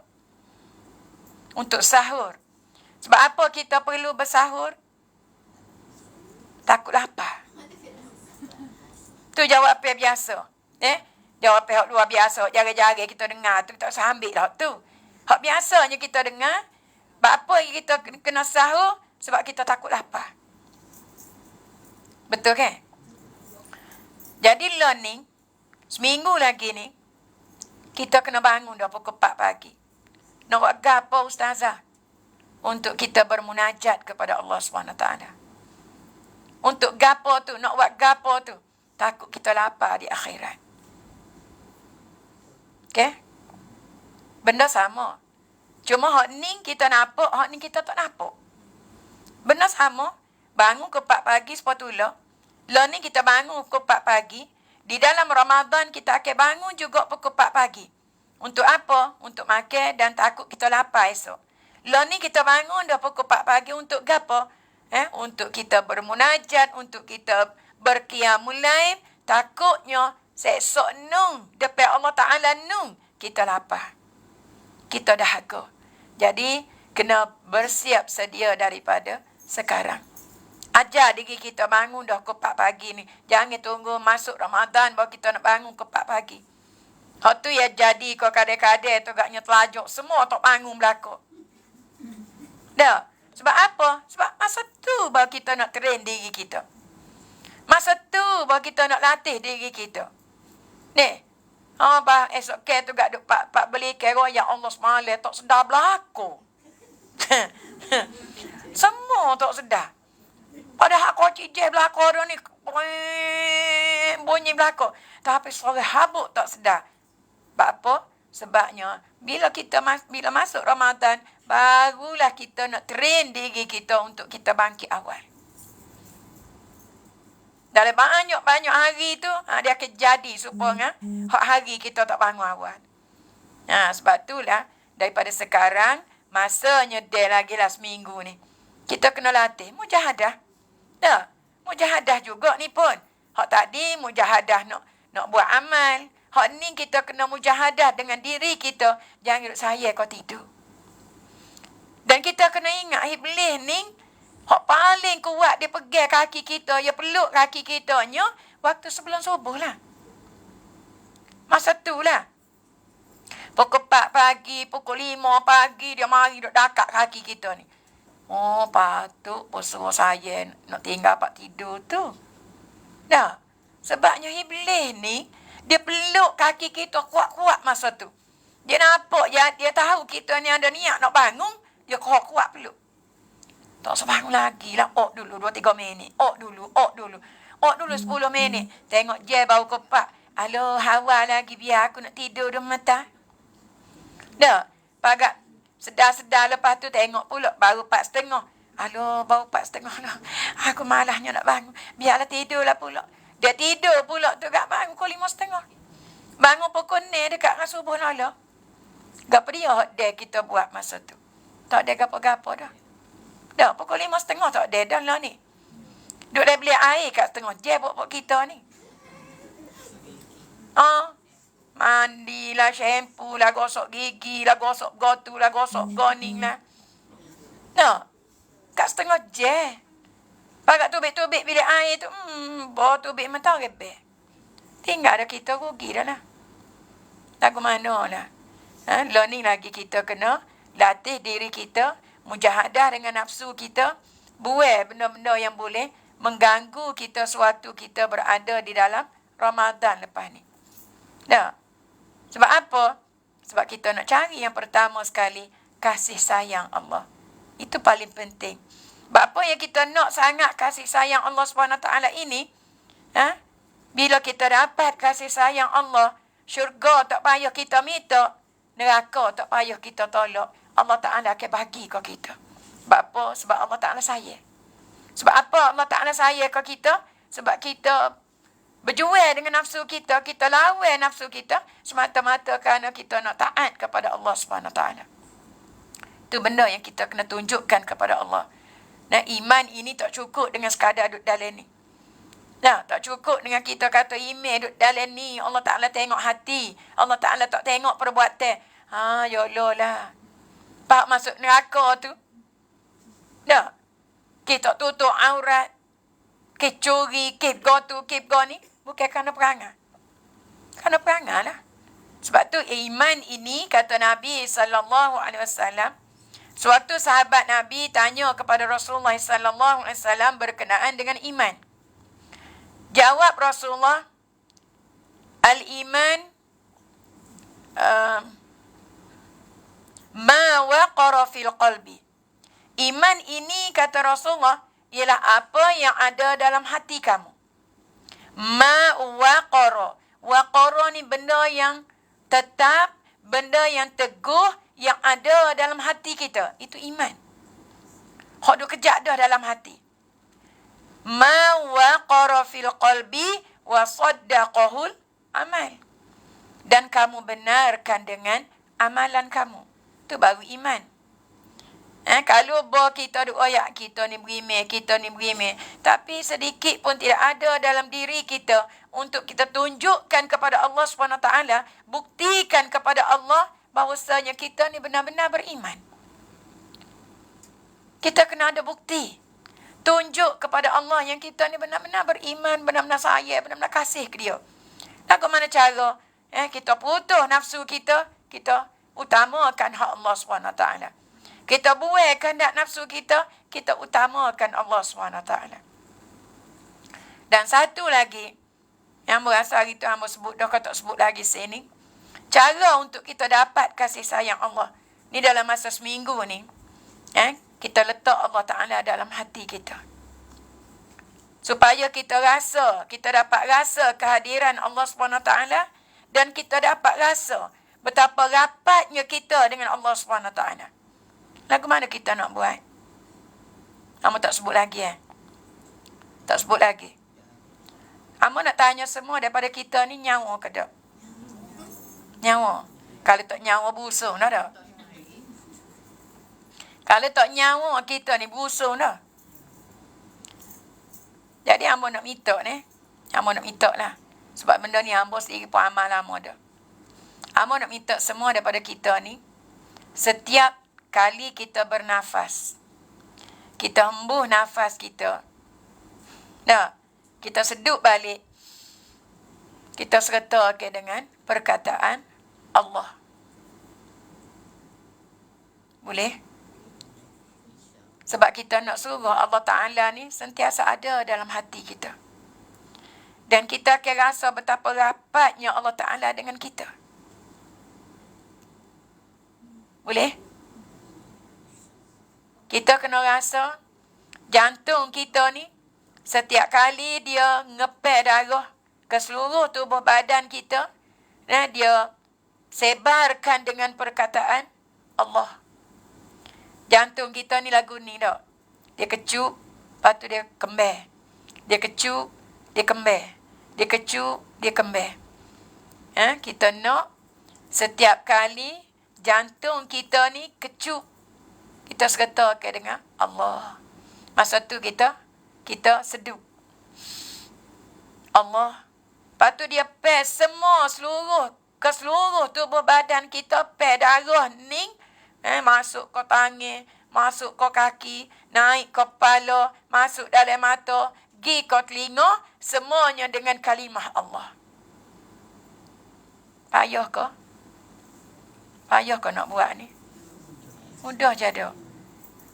Untuk sahur. Sebab apa kita perlu bersahur? Takut lapar. Tu jawapan biasa. Jawapan hak luar biasa. Jaga-jaga kita dengar. Tu tak usah ambil lah tu. Hak biasanya kita dengar. Sebab apa kita kena sahur? Sebab kita takut lapar. Betul kan? Jadi learning. Seminggu lagi ni, kita kena bangun dah pukul 4 pagi. Nak buat gapo ustazah? Untuk kita bermunajat kepada Allah SWT. Untuk gapo tu, nak buat gapo tu? Takut kita lapar di akhirat. Okay? Benda sama. Cuma hak ni kita nampak, hak ni kita tak nampak. Benda sama. Bangun ke 4 pagi sepatutnya. Lah ni kita bangun pukul 4 pagi. Di dalam Ramadan kita akan bangun juga pukul 4 pagi. Untuk apa? Untuk makan dan takut kita lapar esok. Lah ni kita bangun dah pukul 4 pagi untuk gapo? Untuk kita bermunajat, untuk kita berqiyamul lail. Takutnya esok nung, depan Allah Ta'ala nung, kita lapar. Kita dahaga. Jadi, kena bersiap sedia daripada sekarang. Ajar diri kita bangun dah ke 4 pagi ni. Jangan tunggu masuk Ramadan baru kita nak bangun ke 4 pagi. Hak tu ya jadi kau kadang-kadang tu agaknya telajuk. Semua tak bangun belakang. Dah. Sebab apa? Sebab masa tu baru kita nak train diri kita. Masa tu baru kita nak latih diri kita. Ni. Bah esok ke tu gak duk pak beli kero ya Allah semalam tak sedar belakang. Semua tak sedar. Padahal koci je belakang dah ni. Bunyi belakang. Tapi suara habuk tak sedar. Sebab apa? Sebabnya bila masuk Ramadan, barulah kita nak train diri kita untuk kita bangkit awal. Dalam banyak-banyak hari tu, dia akan jadi supaya hari kita tak bangun awal. Sebab itulah, daripada sekarang, masanya dia lagi lah seminggu ni. Kita kena latih mujahadah. Dah, mujahadah juga ni pun. Hak tadi mujahadah nak buat amal. Hak ni kita kena mujahadah dengan diri kita. Jangan duduk saya kau tidur. Dan kita kena ingat iblis ni, hak paling kuat dia pegang kaki kita, dia peluk kaki kita nya waktu sebelum subuh lah. Masa tu lah. Pukul 4 pagi, pukul 5 pagi, dia mari duduk dekat kaki kita ni. Oh, patut suruh saya nak tinggal pak tidur tu. Dah. Sebabnya iblis ni, dia peluk kaki kita kuat-kuat masa tu. Dia nampak, dia tahu kita ni ada niat nak bangun, dia kuat-kuat peluk. Tak sebangun lagi lah. Dulu 2-3 minit. Dulu 10 minit. Tengok je bau kepak. Aloh, hawa lagi biar aku nak tidur dah mata. Dah. Pagat sedar-sedar lepas tu tengok pula. Baru 4:30. Aloh, baru 4:30 lah. Aku malahnya nak bangun. Biarlah tidur lah pula. Dia tidur pula tu kat bangun pukul 5:30. Bangun pukul 6 dekat dengan subuh nala. Gapa dia kita buat masa tu? Tak ada gapo-gapo dah. Dah pukul 5:30 tak ada dah lah ni. Duk dah beli air kat setengah je buat kita ni. Mandilah, shampoo lah, gosok gigi lah, gosok gotu lah, gosok goning lah. Nah, kat setengah je. Pakat tubik-tubik bilik air tu, bawa tubik mentah rebek. Tinggal dah kita rugi dah lah. Lagu mana lah. Learning lagi kita kena latih diri kita, mujahadah dengan nafsu kita, buat benda-benda yang boleh mengganggu kita suatu kita berada di dalam Ramadan lepas ni. Dah. Sebab apa? Sebab kita nak cari yang pertama sekali, kasih sayang Allah. Itu paling penting. Sebab apa yang kita nak sangat kasih sayang Allah SWT ini, bila kita dapat kasih sayang Allah, syurga tak payah kita minta, neraka tak payah kita tolak. Allah Ta'ala akan bagi ke kita. Sebab apa? Sebab Allah Ta'ala sayang. Sebab apa Allah Ta'ala sayang ke kita? Sebab kita berjual dengan nafsu kita, kita lawan nafsu kita semata-mata kerana kita nak taat kepada Allah SWT. Itu benda yang kita kena tunjukkan kepada Allah. Nah, iman ini tak cukup dengan sekadar duduk dalam ni. Nah, tak cukup dengan kita kata iman duduk dalam ni. Allah Ta'ala tengok hati. Allah Ta'ala tak tengok perbuatan. Ya Allah lah. Pak masuk neraka tu. Dah. Kita tutup aurat. Kita curi, kita gotu, kita go ni. Bukan kerana perangai. Kerana perangai lah. Sebab tu iman ini, kata Nabi SAW, suatu sahabat Nabi tanya kepada Rasulullah SAW berkenaan dengan iman. Jawab Rasulullah, Al-iman ma waqara fil qalbi. Iman ini, kata Rasulullah, ialah apa yang ada dalam hati kamu. Ma waqara. Waqara ni benda yang tetap, benda yang teguh, yang ada dalam hati kita. Itu iman. Hak duk kejap dah dalam hati. Ma waqara fil qalbi wa saddaqahul amal. Dan kamu benarkan dengan amalan kamu. Itu baru iman. Kalau kita duk oyak kita ni berimeh, tapi sedikit pun tidak ada dalam diri kita untuk kita tunjukkan kepada Allah SWT, buktikan kepada Allah bahawasanya kita ni benar-benar beriman. Kita kena ada bukti. Tunjuk kepada Allah yang kita ni benar-benar beriman, benar-benar sayang, benar-benar kasih ke dia. Lagu mana cara? Kita putus nafsu kita, kita utamakan hak Allah SWT. Kita buai kehendak nafsu kita, kita utamakan Allah SWT. Dan satu lagi, yang berasa hari tu hamba sebut dah, kata sebut lagi sini. Cara untuk kita dapat kasih sayang Allah. Ni dalam masa seminggu ni. Kita letak Allah Ta'ala dalam hati kita. Supaya kita rasa, kita dapat rasa kehadiran Allah SWT. Dan kita dapat rasa betapa rapatnya kita dengan Allah SWT. Lagu mana kita nak buat? Hamba tak sebut lagi Tak sebut lagi. Hamba nak tanya semua daripada kita ni nyawa ke tak? Nyawa. Kalau tak nyawa busung dah tak? Kalau tak nyawa kita ni busung dah. Jadi hamba nak minta ni. Hamba nak minta lah. Sebab benda ni hamba sendiri pun amal lama dah. Hamba nak minta semua daripada kita ni. Setiap kali kita bernafas, kita hembuh nafas kita. Kita seduk balik. Kita sertakan dengan perkataan Allah. Boleh? Sebab kita nak suruh Allah Ta'ala ni sentiasa ada dalam hati kita. Dan kita akan rasa betapa rapatnya Allah Ta'ala dengan kita. Boleh? Kita kena rasa jantung kita ni setiap kali dia ngepel darah ke seluruh tubuh badan kita, dia sebarkan dengan perkataan Allah. Jantung kita ni lagu ni tak? Dia kecup, lepas tu dia kembang. Dia kecup, dia kembang. Dia kecup, dia kembang. Kita nak setiap kali jantung kita ni kecup, kita sertakan dengan Allah. Masa tu kita seduk Allah. Lepas tu dia pes semua ke seluruh tubuh badan kita, pes darah ning, masuk ke tangan, masuk ke kaki, naik ke kepala, masuk dalam mata, pergi ke telinga, semuanya dengan kalimah Allah. Payah ke? Payah ke nak buat ni? Mudah je dah.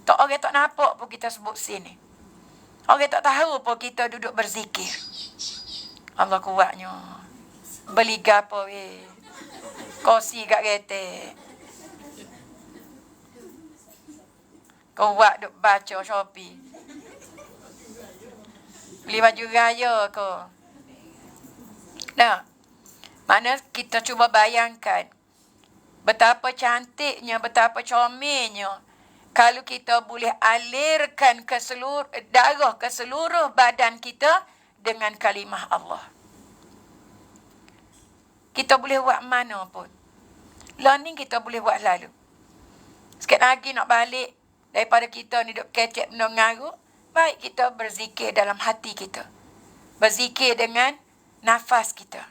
Tak orang tak nampak pun kita sebut sini. Orang tak tahu pun kita duduk berzikir. Allah kuatnya. Beli gapo kursi kat kereta. Kuat duk baca Shopee. Beli baju raya ke. Mana kita cuba bayangkan betapa cantiknya, betapa comelnya kalau kita boleh alirkan ke seluruh darah ke seluruh badan kita dengan kalimah Allah. Kita boleh buat mana pun. Learning kita boleh buat lalu. Sikit lagi nak balik daripada kita ni duk kecek benda ngaruk, baik kita berzikir dalam hati kita. Berzikir dengan nafas kita.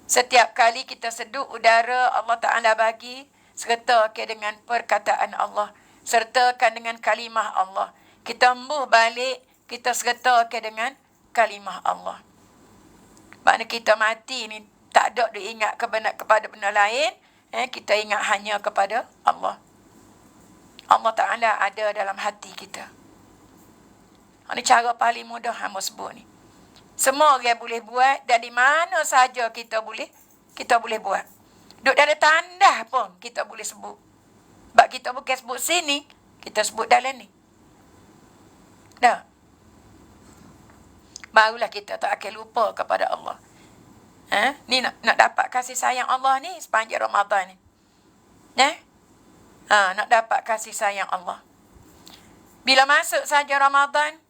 Setiap kali kita seduk udara Allah Ta'ala bagi, sertakan dengan perkataan Allah. Sertakan dengan kalimah Allah. Kita embuh balik, kita sertakan dengan kalimah Allah. Maknanya kita mati ni tak ada diingat kepada benda lain. Kita ingat hanya kepada Allah. Allah Ta'ala ada dalam hati kita. Ini cara paling mudah hamba sebut ni. Semua orang boleh buat dan di mana saja kita boleh buat. Duk dalam tandas pun kita boleh sebut. Sebab kita bukan sebut sini, kita sebut dalam ni. Dah. Barulah kita tak akan lupa kepada Allah. Ni nak dapat kasih sayang Allah ni sepanjang Ramadan ni. Nak dapat kasih sayang Allah. Bila masuk saja Ramadan,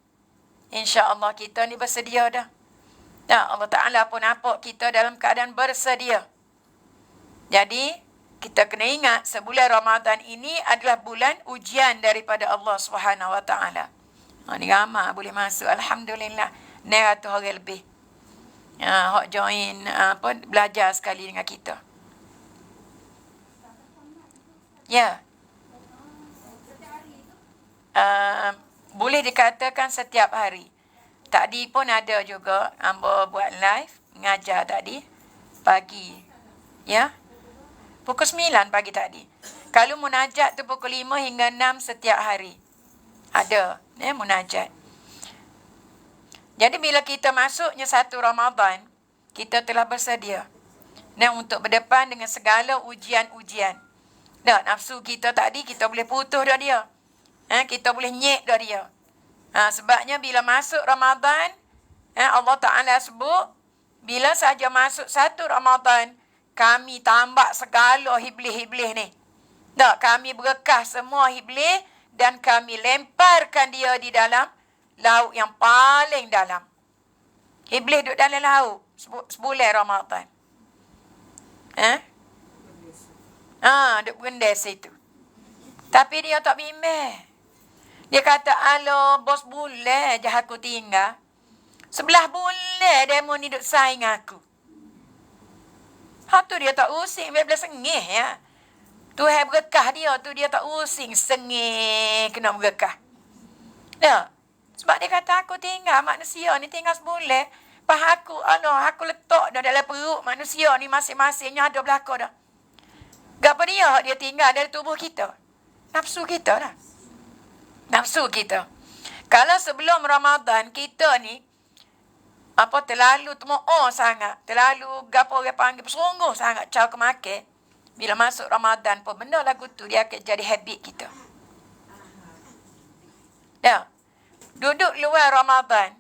insya-Allah kita ni bersedia dah. Allah Ta'ala pun nampak kita dalam keadaan bersedia. Jadi, kita kena ingat sebulan Ramadan ini adalah bulan ujian daripada Allah Subhanahu Wa Ta'ala. Ni ramai boleh masuk. Alhamdulillah. 900 orang lebih. Hak join belajar sekali dengan kita. Ya. Boleh dikatakan setiap hari. Tadi pun ada juga hamba buat live mengajar tadi pagi. Ya. Pukul 9 pagi tadi. Kalau munajat tu pukul 5 hingga 6 setiap hari. Ada munajat. Jadi bila kita masuknya satu Ramadan, kita telah bersedia untuk berdepan dengan segala ujian-ujian. Nafsu kita tadi kita boleh putus dah dia. Kita boleh nyek dah dia. Sebabnya bila masuk Ramadan, Allah Ta'ala sebut, bila saja masuk satu Ramadan, kami tambak segala iblis-iblis ni. Kami berkah semua iblis dan kami lemparkan dia di dalam laut yang paling dalam. Iblis duduk dalam laut sebulan Ramadan. Duduk berendes situ. Tapi dia tak bimbang. Dia kata, alo, bos boleh je aku tinggal. 11 bulan demo ni duduk saing aku. Tu dia tak using, dia boleh sengih ya. Tuhan berkah dia tu, dia tak using, sengih kena berkah. Sebab dia kata, aku tinggal manusia ni tinggal sebulan. Aku letak dah dalam perut manusia ni masing-masingnya ada belakang dah. Gapa dia tinggal dari tubuh kita? Nafsu kita dah. Nafsu kita. Kalau sebelum Ramadan kita ni terlalu sangat, terlalu gapo orang panggil sungguh sangat cara kemakan. Bila masuk Ramadan pun benda lagu tu dia akan jadi habit kita. Duduk luar Ramadan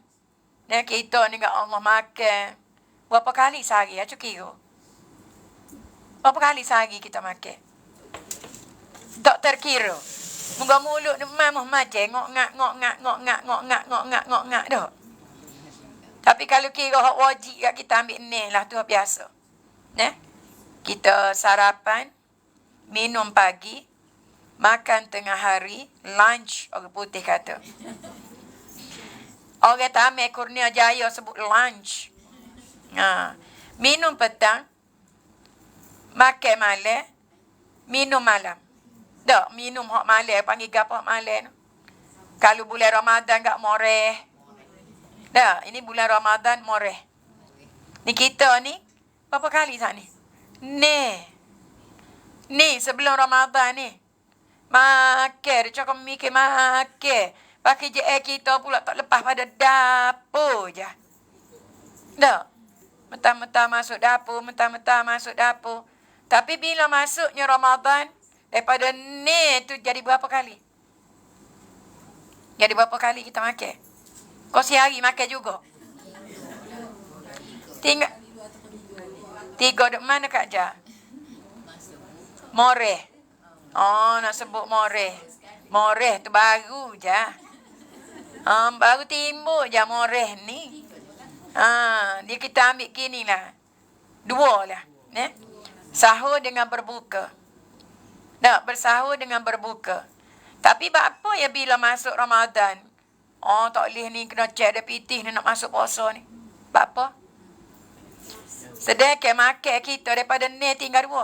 dan kita ni dengan Allah makan berapa kali sehari kira. Berapa kali sehari kita makan? Tak terkira. Muka mulut ni mamah macam ngok-ngak dah. Tapi kalau kira hak wajib kat kita ambil ni lah tu biasa. Kita sarapan, minum pagi, makan tengah hari, lunch orang putih kata. Orang Tamil Kurnia Jaya sebut lunch. Minum petang, makan malam, minum malam. Minum hak malam, panggil gapa hak malam. Kalau bulan Ramadan gak moreh. Ini bulan Ramadan moreh. Ni kita ni, berapa kali tak ni? Ni sebelum Ramadan ni. Makan, dia cakap mikir makan. Pakai je kita pula tak lepas pada dapur je. Mentah-mentah masuk dapur. Tapi bila masuknya Ramadan, daripada ni tu jadi berapa kali? Jadi berapa kali kita makan? Kau sehari makan juga? Tiga duk mana Kak Ja? Moreh. Nak sebut moreh. Moreh tu baru je. Baru timbul je moreh ni. Dia kita ambil kini lah. 2 lah. Sahur dengan berbuka. Bersahur dengan berbuka. Tapi apa ya bila masuk Ramadan? Tak boleh ni kena cek ada pitih ni nak masuk puasa ni. Apa? Sedekah makan kita daripada ni tinggal 2.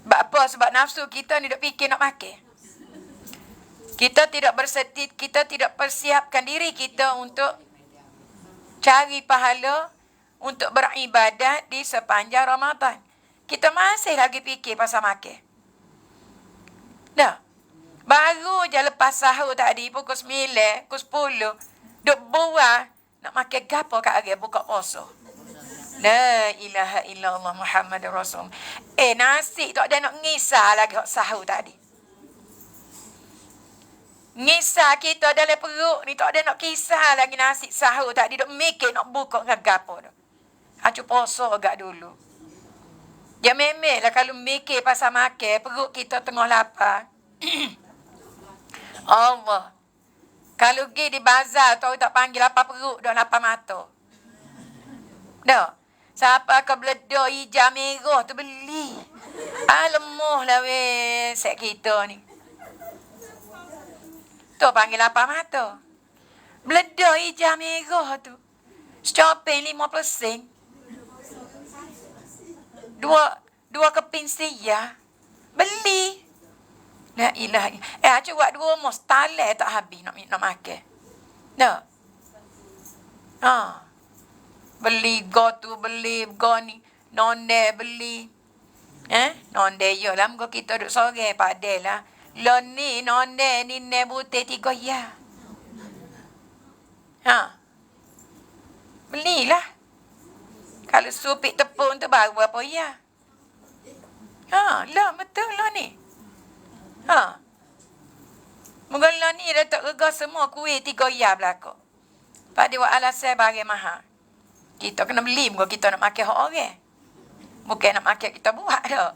Apa? Sebab nafsu kita ni duk fikir nak makan. Kita tidak persiapkan diri kita untuk cari pahala untuk beribadat di sepanjang Ramadan. Kita masih lagi fikir pasal makan. Baru je lepas sahur tadi pukul 9, pukul 10, duk buah nak makan gapo kat hari buka puasa. La ilaha illallah Muhammadur Rasul. Nasi tak ada nak ngisah lagi hak sahur tadi. Ngisah kita dalam perut ni tak ada nak kisah lagi nasi sahur tadi. Duk mikir nak buka dengan gapo dah. Acu puasa agak dulu. Dia memel lah kalau mikir pasal makan, perut kita tengah lapar. Allah. Kalau pergi di bazar, tahu tak panggil lapar perut, dah lapar mata. Dah. Siapa ke beledar hijau merah tu beli. Alemuh lah weh, set kita ni. Tu panggil lapar mata. Beledar hijau merah tu. Secopeng 50 sen. Dua keping sia. Beli. La ilaha. Acu buat 2 mos talai tak habis nak makan. Dah. Beli go tu, beli go ni. Nonde beli. Nonde yo lah. Muka kita duduk sore padel lah. Lo ni, nonde ni, ne butir 3 ya. Belilah. Kalau supik tepung tu baru berapa ya. Lah betul lah ni. Mula ni dah tak rega semua kuih 3 ya belakang. Pada buat alasan barang mahal. Kita kena beli muka kita nak makan hak orang. Bukan nak makan kita buat dah.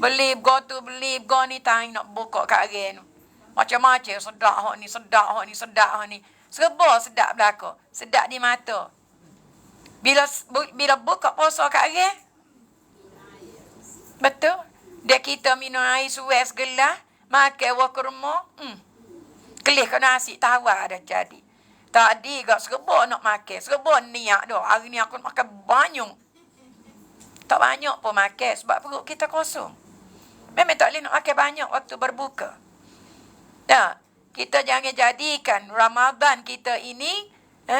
Beli go tu, beli go ni tang nak buka kat hari tu. Macam-macam sedap hak ni, sedap hak ni, sedap hak ni. Serba sedap belakang. Sedap di mata. Bila buka puasa kat hari, betul. Dia kita minum air suai segelas, makan wak rumah, kelih ke nasi tawar dah jadi. Tadi gak serba nak makan, serba niat dah. Hari ni aku nak makan banyak. Tak banyak pun makan sebab perut kita kosong. Memang tak boleh nak makan banyak waktu berbuka. Kita jangan jadikan Ramadan kita ini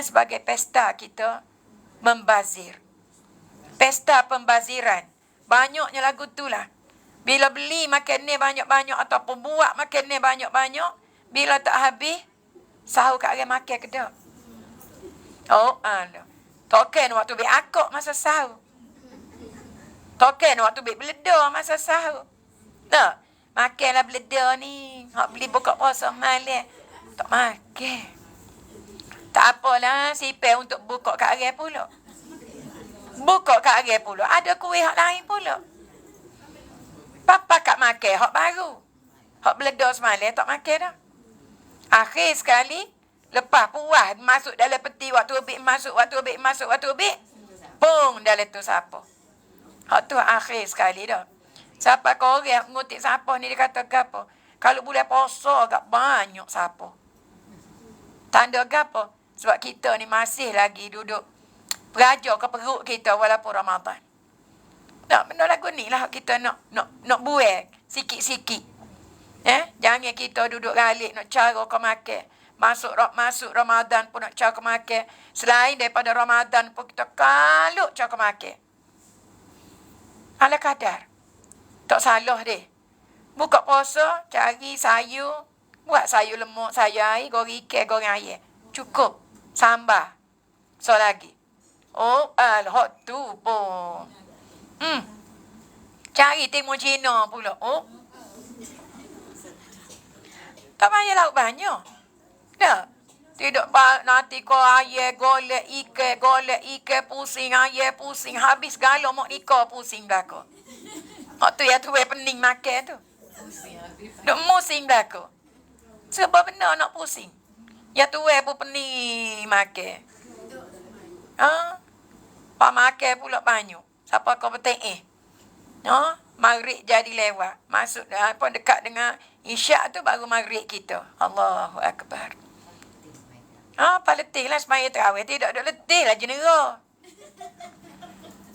sebagai pesta kita membazir. Pesta pembaziran. Banyaknya lagu tu lah. Bila beli makan ni banyak-banyak ataupun buat makan ni banyak-banyak, bila tak habis, sahur kat orang makan ke tak? Token waktu beli akak masa sahur. Token waktu beli beledar masa sahur. Tak? Makanlah beledar ni. Hak beli buka puasa malam. Tak makan. Tak apalah, sipir untuk buka kat hari pula. Buka kat hari pula. Ada kuih hak lain pula. Papa kat makan hak baru. Hak beledar semalam tak makan dah. Akhir sekali, lepas puas masuk dalam peti waktu ubik masuk. Pung dalam tu siapa. Hak tu akhir sekali dah. Siapa kau orang ngutip siapa ni dia kata apa? Kalau bulan puasa agak banyak siapa. Tanda apa? Sebab kita ni masih lagi duduk peraja ke perut kita walaupun Ramadan. Benda lagu ni lah kita nak buat sikit-sikit. Jangan kita duduk galik nak cara kau makan. Masuk Ramadan pun nak cara kau makan. Selain daripada Ramadan pun kita kaluk cara kau makan. Ala kadar. Tak salah deh. Buka puasa, cari sayur. Buat sayur lemak, sayur air, goreng ikan, goreng ayam. Cukup. Sambal. So lagi. Hot tu pun. Cari timun Cina pula. Tak payah lauk banyak. Dah. Tidak nanti kau ayam golek ikan pusing, ayam pusing. Habis galak mak nikah pusing belakang. Hak tu ya tu pening makan tu. Duk musing belakang. Sebab benar nak pusing. Ya tu pun pening makan. Pak makan pula banyak. Siapa kau petik maghrib jadi lewat. Masuk pun dekat dengan isyak tu baru maghrib kita. Allahu Akbar. Letih lah semaya terawih. Tidak ada letih lah jenera.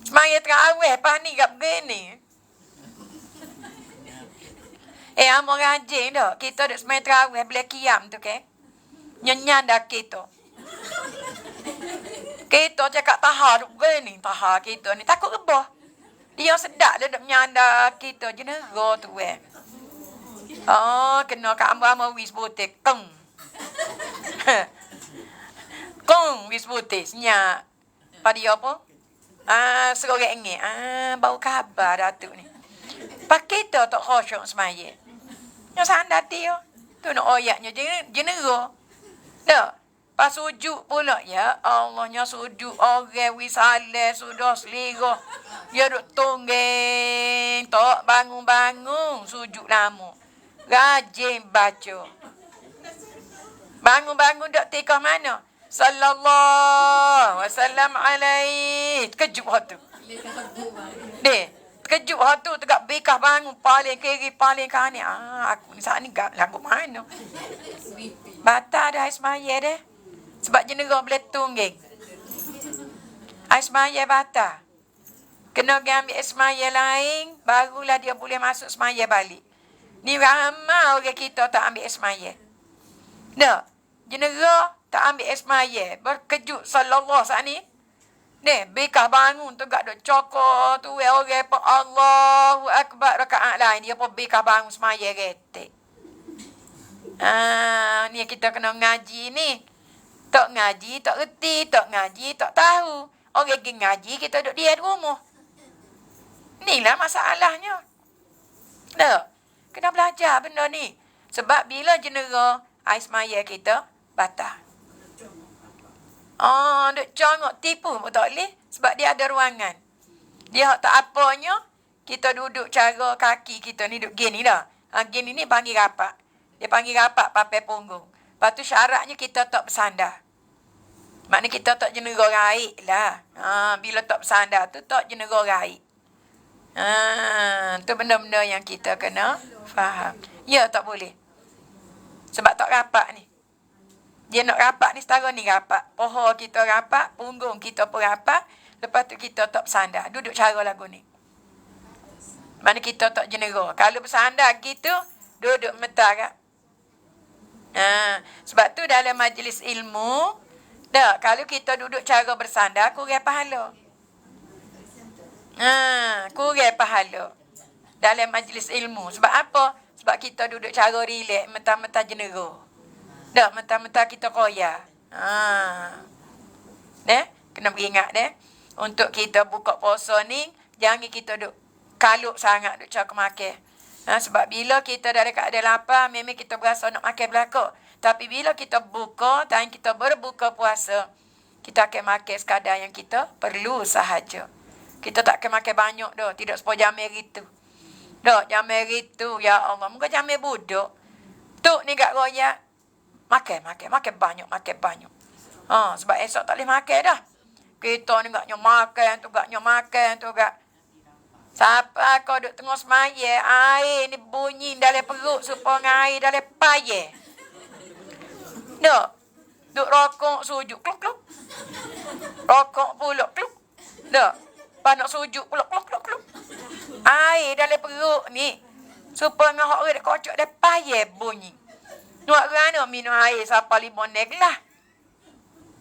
Semaya terawih pas ni kat begini. Amal rajin dah. Kita duduk semaya terawih bila kiam tu ke. Nyanyan dah kita. Kita cakap taha duduk begini. Taha kita ni takut rebah. Dia sedap dia duduk menyanda kita. Jenera tu kena kat amba-amba wis botek. Kong wis putih senyap. Pada dia apa? Serorek ngek. Bau khabar datuk ni. Pak kita tak khusyuk semaya. Yang sandar dia. Tu nak oyaknya jenera. Dah. Pas sujud pula. Ya Allahnya sujud orang wisale sudah selera. Dia duk tunggeng. Tak bangun-bangun. Sujud lama. Rajin baca. Bangun-bangun duk tikah mana? Sallallahu wasallam alaih. Terkejut hati. Deh. Terkejut hati. Tegak bekah bangun. Paling kiri, paling kanan. Aku ni saat ni lagu mana? Batal dah Ismaya deh. Sebab jenera boleh tunggeng. Ismaya batal. Kena ambil Ismaya lain. Barulah dia boleh masuk Ismaya balik. Ni ramai orang kita tak ambil Ismaya. Dah. Jenera tak ambil Ismaya. Berkejut sallallahu saat ni. Ni, bekah bangun tu gak duk cokor tu. Orang pun Allahu Akbar rakaat lain. Dia pun bekah bangun semaya retik. Ni kita kena ngaji ni. Tak ngaji, tak reti. Tak ngaji, tak tahu. Orang pergi ngaji, kita duduk dia di rumah. Inilah masalahnya. Tak? Kena belajar benda ni. Sebab bila jenera Ismaya kita batal. Duk congok tipu pun tak boleh. Sebab dia ada ruangan. Dia tak apanya, kita duduk cara kaki kita ni duduk gini dah. Gini ni panggil rapat. Dia panggil rapat papai punggung. Lepas tu syaratnya kita tak bersandar. Maknanya kita tak jenera raik lah. Bila tak bersandar tu tak jenera raik. Tu benda-benda yang kita kena faham. Ya, tak boleh. Sebab tak rapat ni. Dia nak rapat ni setara ni rapat. Pohon kita rapat, punggung kita pun rapat. Lepas tu kita tak bersandar. Duduk cara lagu ni. Mana kita tak jenera. Kalau bersandar gitu, duduk metar. Sebab tu dalam majlis ilmu, kalau kita duduk cara bersandar, kurang pahala. Kurang pahala. Dalam majlis ilmu. Sebab apa? Sebab kita duduk cara relax, mentah-mentah jenera. Tak, mentah-mentah kita koyak. Kena beringat untuk kita buka puasa ni, jangan kita duk kalut sangat duk cakap makan. Sebab bila kita dalam keadaan lapar, memang kita berasa nak makan belakang. Tapi bila kita buka, dan kita berbuka puasa, kita akan makan sekadar yang kita perlu sahaja. Kita tak akan makan banyak dah. Tidak sepuluh jamir itu. Dah, jamir itu, ya Allah. Muka jamir buduk. Tuk ni kat royak. Makan banyak. Sebab esok tak boleh makan dah. Kita ni gaknya makan tu gak. Siapa kau duduk tengah semaya, air ni bunyi dalam perut supaya air dalam payah. Tak? Duduk rokok sujud, kluk. Rokok pula, kluk. Tak? Lepas nak sujud pula, kluk. Air dalam perut ni, supaya ngahak orang kocok dalam payah bunyi. Nuak kerana minum air siapa limoneg lah.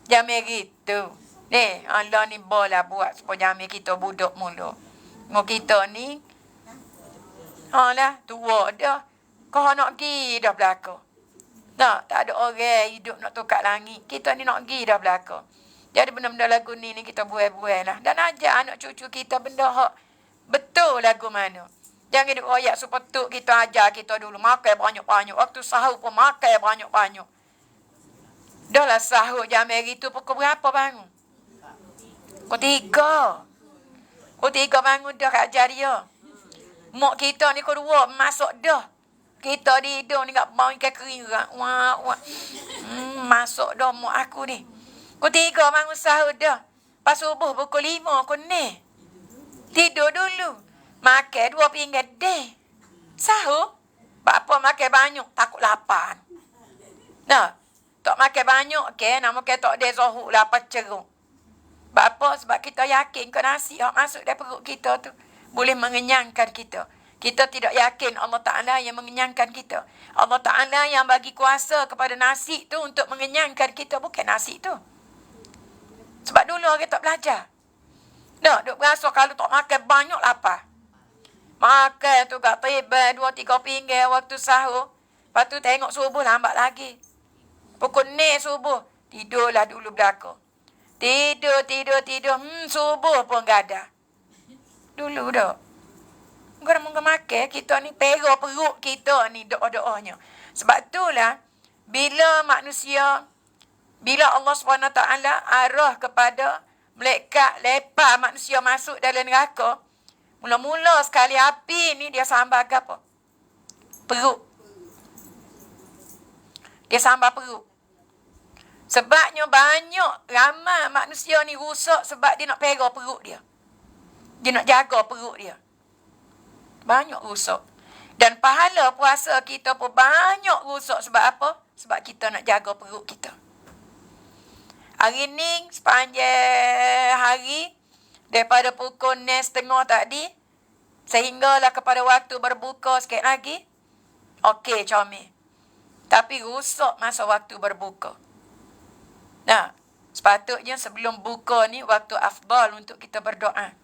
Jamir gitu. Ni, Allah ni bola buat supaya jamir kita buduk mulu. Mau kita ni, tua dah. Kau nak pergi dah belakang. Tak ada orang hidup nak tukar langit. Kita ni nak pergi dah belakang. Jadi benda-benda lagu ni kita buai-buai lah. Dan ajar anak cucu kita benda hak betul lagu mana. Jangan duk royak sepetuk kita ajar kita dulu. Makan banyak-banyak. Waktu sahur pun makan banyak-banyak. Dah lah sahur jam itu pukul berapa bangun? Pukul 3 bangun dah kat ajar dia. Mak kita ni pukul 2 masuk dah. Kita di hidung ni kat bawah ikan kering. Wah. Masuk dah mak aku ni. Pukul 3 bangun sahur dah. Pas subuh pukul 5 aku ni. Tidur dulu. Makan 2 pinggan deh. Sahur. Bapa makan banyak. Takut lapar. Tak makan banyak ke. Nak makan tak ada zohuk lapar ceruk. Bapa sebab kita yakin ke nasi yang masuk dari perut kita tu. Boleh mengenyangkan kita. Kita tidak yakin Allah Ta'ala yang mengenyangkan kita. Allah Ta'ala yang bagi kuasa kepada nasi tu untuk mengenyangkan kita. Bukan nasi tu. Sebab dulu orang tak belajar. Duk berasa kalau tak makan banyak lapar. Makan tu kat tiba 2-3 pinggan waktu sahur. Lepas tu tengok subuh lambat lagi. Pukul ni subuh. Tidurlah dulu belakang. Tidur. Subuh pun gadah. Dulu dah. Moga-moga makan kita ni perah perut kita ni doa-doanya. Sebab itulah bila Allah SWT arah kepada malaikat lepas manusia masuk dalam neraka, mula-mula sekali api ni dia sambar ke apa? Perut. Dia sambar perut. Sebabnya ramai manusia ni rusak sebab dia nak perah perut dia. Dia nak jaga perut dia. Banyak rusak. Dan pahala puasa kita pun banyak rusak. Sebab apa? Sebab kita nak jaga perut kita. Hari ni, sepanjang hari, daripada pukul 6.30 tadi, sehinggalah kepada waktu berbuka sikit lagi, okey, comel. Tapi rusak masa waktu berbuka. Nah, sepatutnya sebelum buka ni, waktu afdal untuk kita berdoa.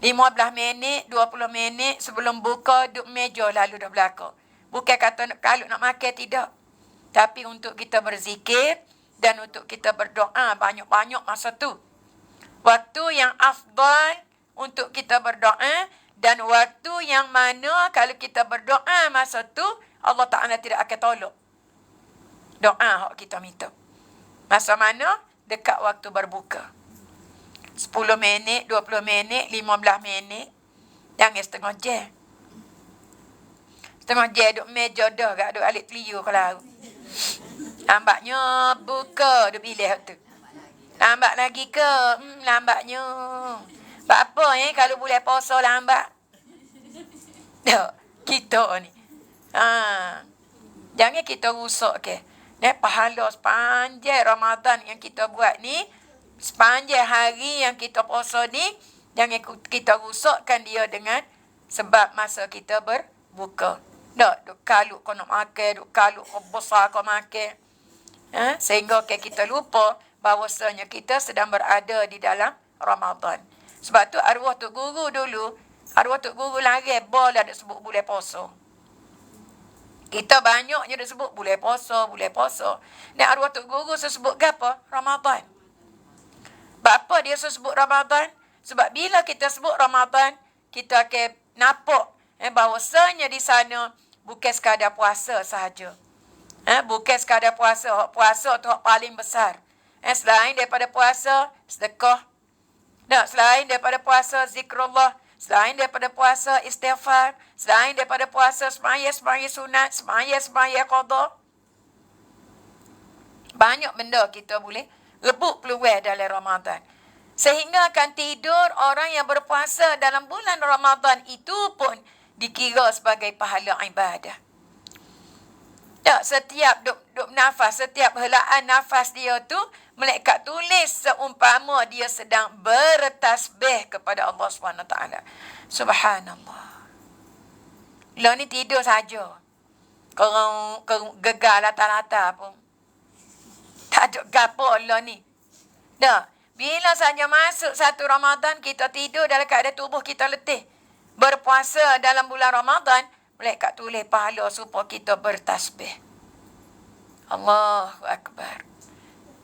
15 minit, 20 minit sebelum buka, duduk meja lalu dah belakang. Bukan kata kalau nak makan, tidak. Tapi untuk kita berzikir dan untuk kita berdoa banyak-banyak masa tu. Waktu yang afdal untuk kita berdoa dan waktu yang mana kalau kita berdoa masa tu, Allah Ta'ala tidak akan tolong doa yang kita minta. Masa mana? Dekat waktu berbuka. 10 minit, 20 minit, 15 minit. Jangan setengah jam. Setengah jam duduk meja dah. Gak duduk alik teliu kalau. Lambatnya buka duduk pilih tu. Lambat lagi ke? Lambatnya. Sebab apa kalau boleh puasa lambat? Tak. Kita ni. Jangan kita rusak ke. Pahala sepanjang Ramadan yang kita buat ni, sepanjang hari yang kita puasa ni, jangan kita rusakkan dia dengan sebab masa kita berbuka. Tak, duk kaluk kau nak makan, duk kaluk kau besar kau makan. Sehingga kita lupa bahawasanya kita sedang berada di dalam Ramadan. Sebab tu arwah Tok Guru dulu, arwah Tok Guru lari bola dia sebut boleh puasa. Kita banyaknya dia sebut boleh puasa. Ni arwah Tok Guru sebut ke apa? Ramadan. Apa dia sebut Ramadan? Sebab bila kita sebut Ramadan, kita akan nampak bahawasanya di sana bukan sekadar puasa sahaja. Bukan sekadar puasa. Puasa tu paling besar. Selain daripada puasa, sedekah. Selain daripada puasa, zikrullah. Selain daripada puasa, istighfar. Selain daripada puasa, semaya sunat. Semaya qada. Banyak benda kita boleh rebut peluang dalam Ramadan. Sehingga akan tidur orang yang berpuasa dalam bulan Ramadan itu pun dikira sebagai pahala ibadah. Tak, setiap duk nafas, setiap helaan nafas dia tu, malaikat tulis seumpama dia sedang bertasbih kepada Allah SWT. Subhanallah. Lah ni tidur saja. Korang gegar lata-lata pun. Tak ada gapo Allah ni. Dah, bila saja masuk satu Ramadan, kita tidur dalam keadaan tubuh kita letih. Berpuasa dalam bulan Ramadan, malaikat tulis pahala supaya kita bertasbih. Allahu Akbar.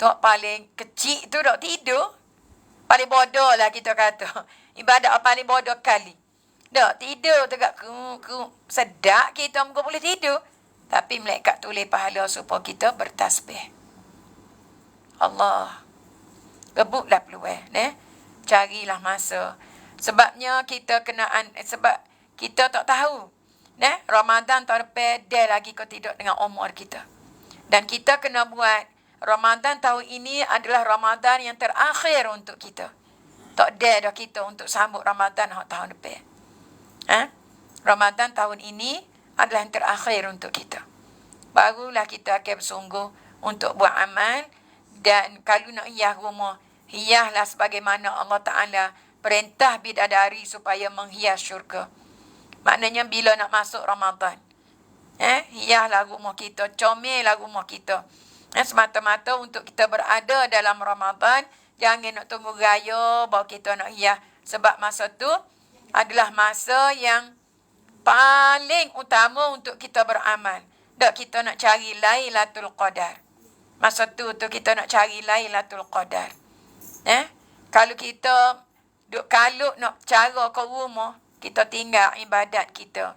Tok paling kecil tu dok tidur. Paling bodoh lah kita kata. Ibadat paling bodoh kali. Dok tidur tegak sedap kita muka boleh tidur. Tapi malaikat tulis pahala supaya kita bertasbih. Allah. Gebuklah peluang. Carilah masa. Sebabnya kita sebab kita tak tahu. Ramadan tahun depan dia lagi kau tidur dengan umur kita. Dan kita kena buat Ramadan tahun ini adalah Ramadan yang terakhir untuk kita. Tak ada dah kita untuk sambut Ramadan tahun depan. Ramadan tahun ini adalah yang terakhir untuk kita. Barulah kita akan bersungguh untuk buat amal. Dan kalau nak hias rumah, hiaslah sebagaimana Allah Ta'ala perintah bidadari supaya menghias syurga. Maknanya bila nak masuk Ramadan, hiaslah rumah kita, comellah rumah kita. Semata-mata untuk kita berada dalam Ramadan, jangan nak tunggu raya baru kita nak hias. Sebab masa tu adalah masa yang paling utama untuk kita beramal. Tak kita nak cari Lailatul Qadar. Masa tu kita nak cari Lailatul Qadar. Kalau kita kalau nak cara ke rumah, kita tinggal ibadat kita.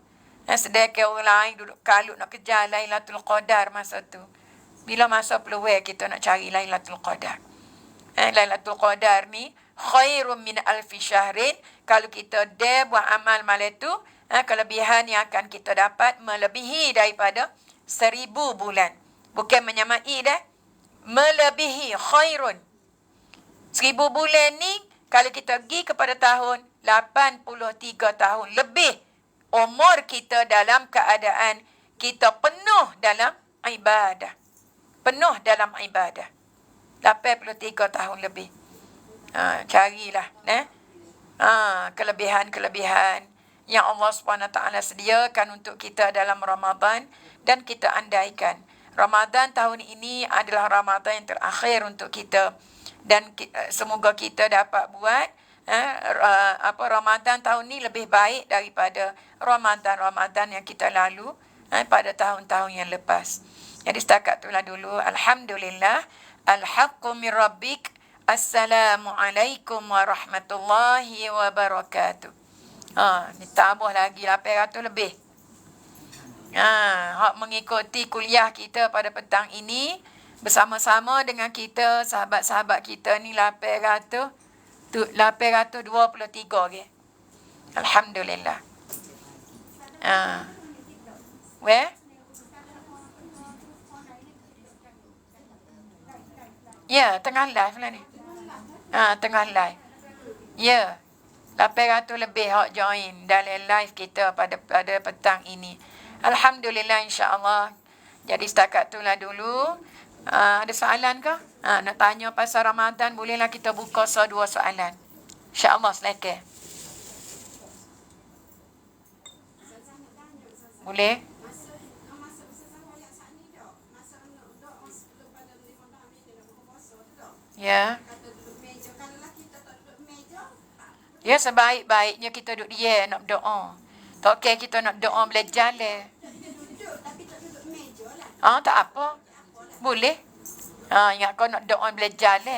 Sedangkan orang lain duduk kalut nak kejar Lailatul Qadar masa tu. Bila masa peluang kita nak cari Lailatul Qadar. Lailatul Qadar ni khairum min alfi syahrin. Kalau kita buat amal malam tu, kelebihan yang akan kita dapat melebihi daripada 1000 bulan. Bukan menyamai dah. Melebihi khairun. 1000 bulan ni kalau kita pergi kepada tahun 83 tahun lebih, umur kita dalam keadaan kita penuh dalam ibadah. Penuh dalam ibadah. 83 tahun lebih. Carilah. Kelebihan-kelebihan yang Allah SWT sediakan untuk kita dalam Ramadan. Dan kita andaikan Ramadan tahun ini adalah Ramadan yang terakhir untuk kita. Dan semoga kita dapat buat Ramadan tahun ni lebih baik daripada Ramadan yang kita lalu pada tahun-tahun yang lepas. Jadi setakat itulah dulu. Alhamdulillah. Al-haqqu min rabbik. Assalamualaikum warahmatullahi wabarakatuh. Ni tambah lagi 800 lebih. Hak mengikuti kuliah kita pada petang ini bersama-sama dengan kita, sahabat-sahabat kita ni 823 ke. Alhamdulillah. Where? Ya, tengah live lah ni. Tengah live. Ya. 800 lebih hak join dalam live kita pada petang ini. Alhamdulillah, insya-Allah. Jadi setakat itulah dulu. Ada soalan ke? Nak tanya pasal Ramadan, bolehlah kita buka 2 soalan. InsyaAllah selesai. Boleh? Ya. Ya, sebaik-baiknya kita duduk dia nak doa. Tak okay, kita nak doa belajar le. Tak apa. Boleh. Ingat kau nak doa belajar le.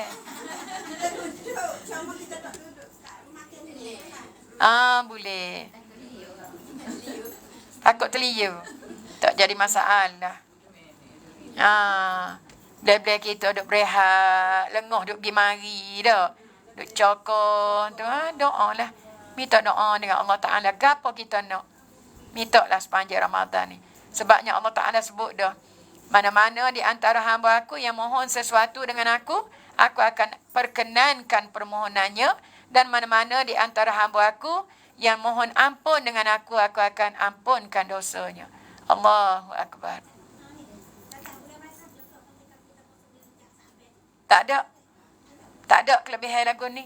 Boleh. Takut terliu. Tak jadi masalah. Bila kita duduk berehat, lengoh duduk pergi mari dah. Duduk cokor tu, doa lah. Minta doa dengan Allah Ta'ala. Apa kita nak? Minta lah sepanjang Ramadan ni. Sebabnya Allah Ta'ala sebut dah. Mana-mana di antara hamba aku yang mohon sesuatu dengan aku akan perkenankan permohonannya. Dan mana-mana di antara hamba aku yang mohon ampun dengan aku akan ampunkan dosanya. Allahu Akbar. Tak ada kelebihan lagu ni.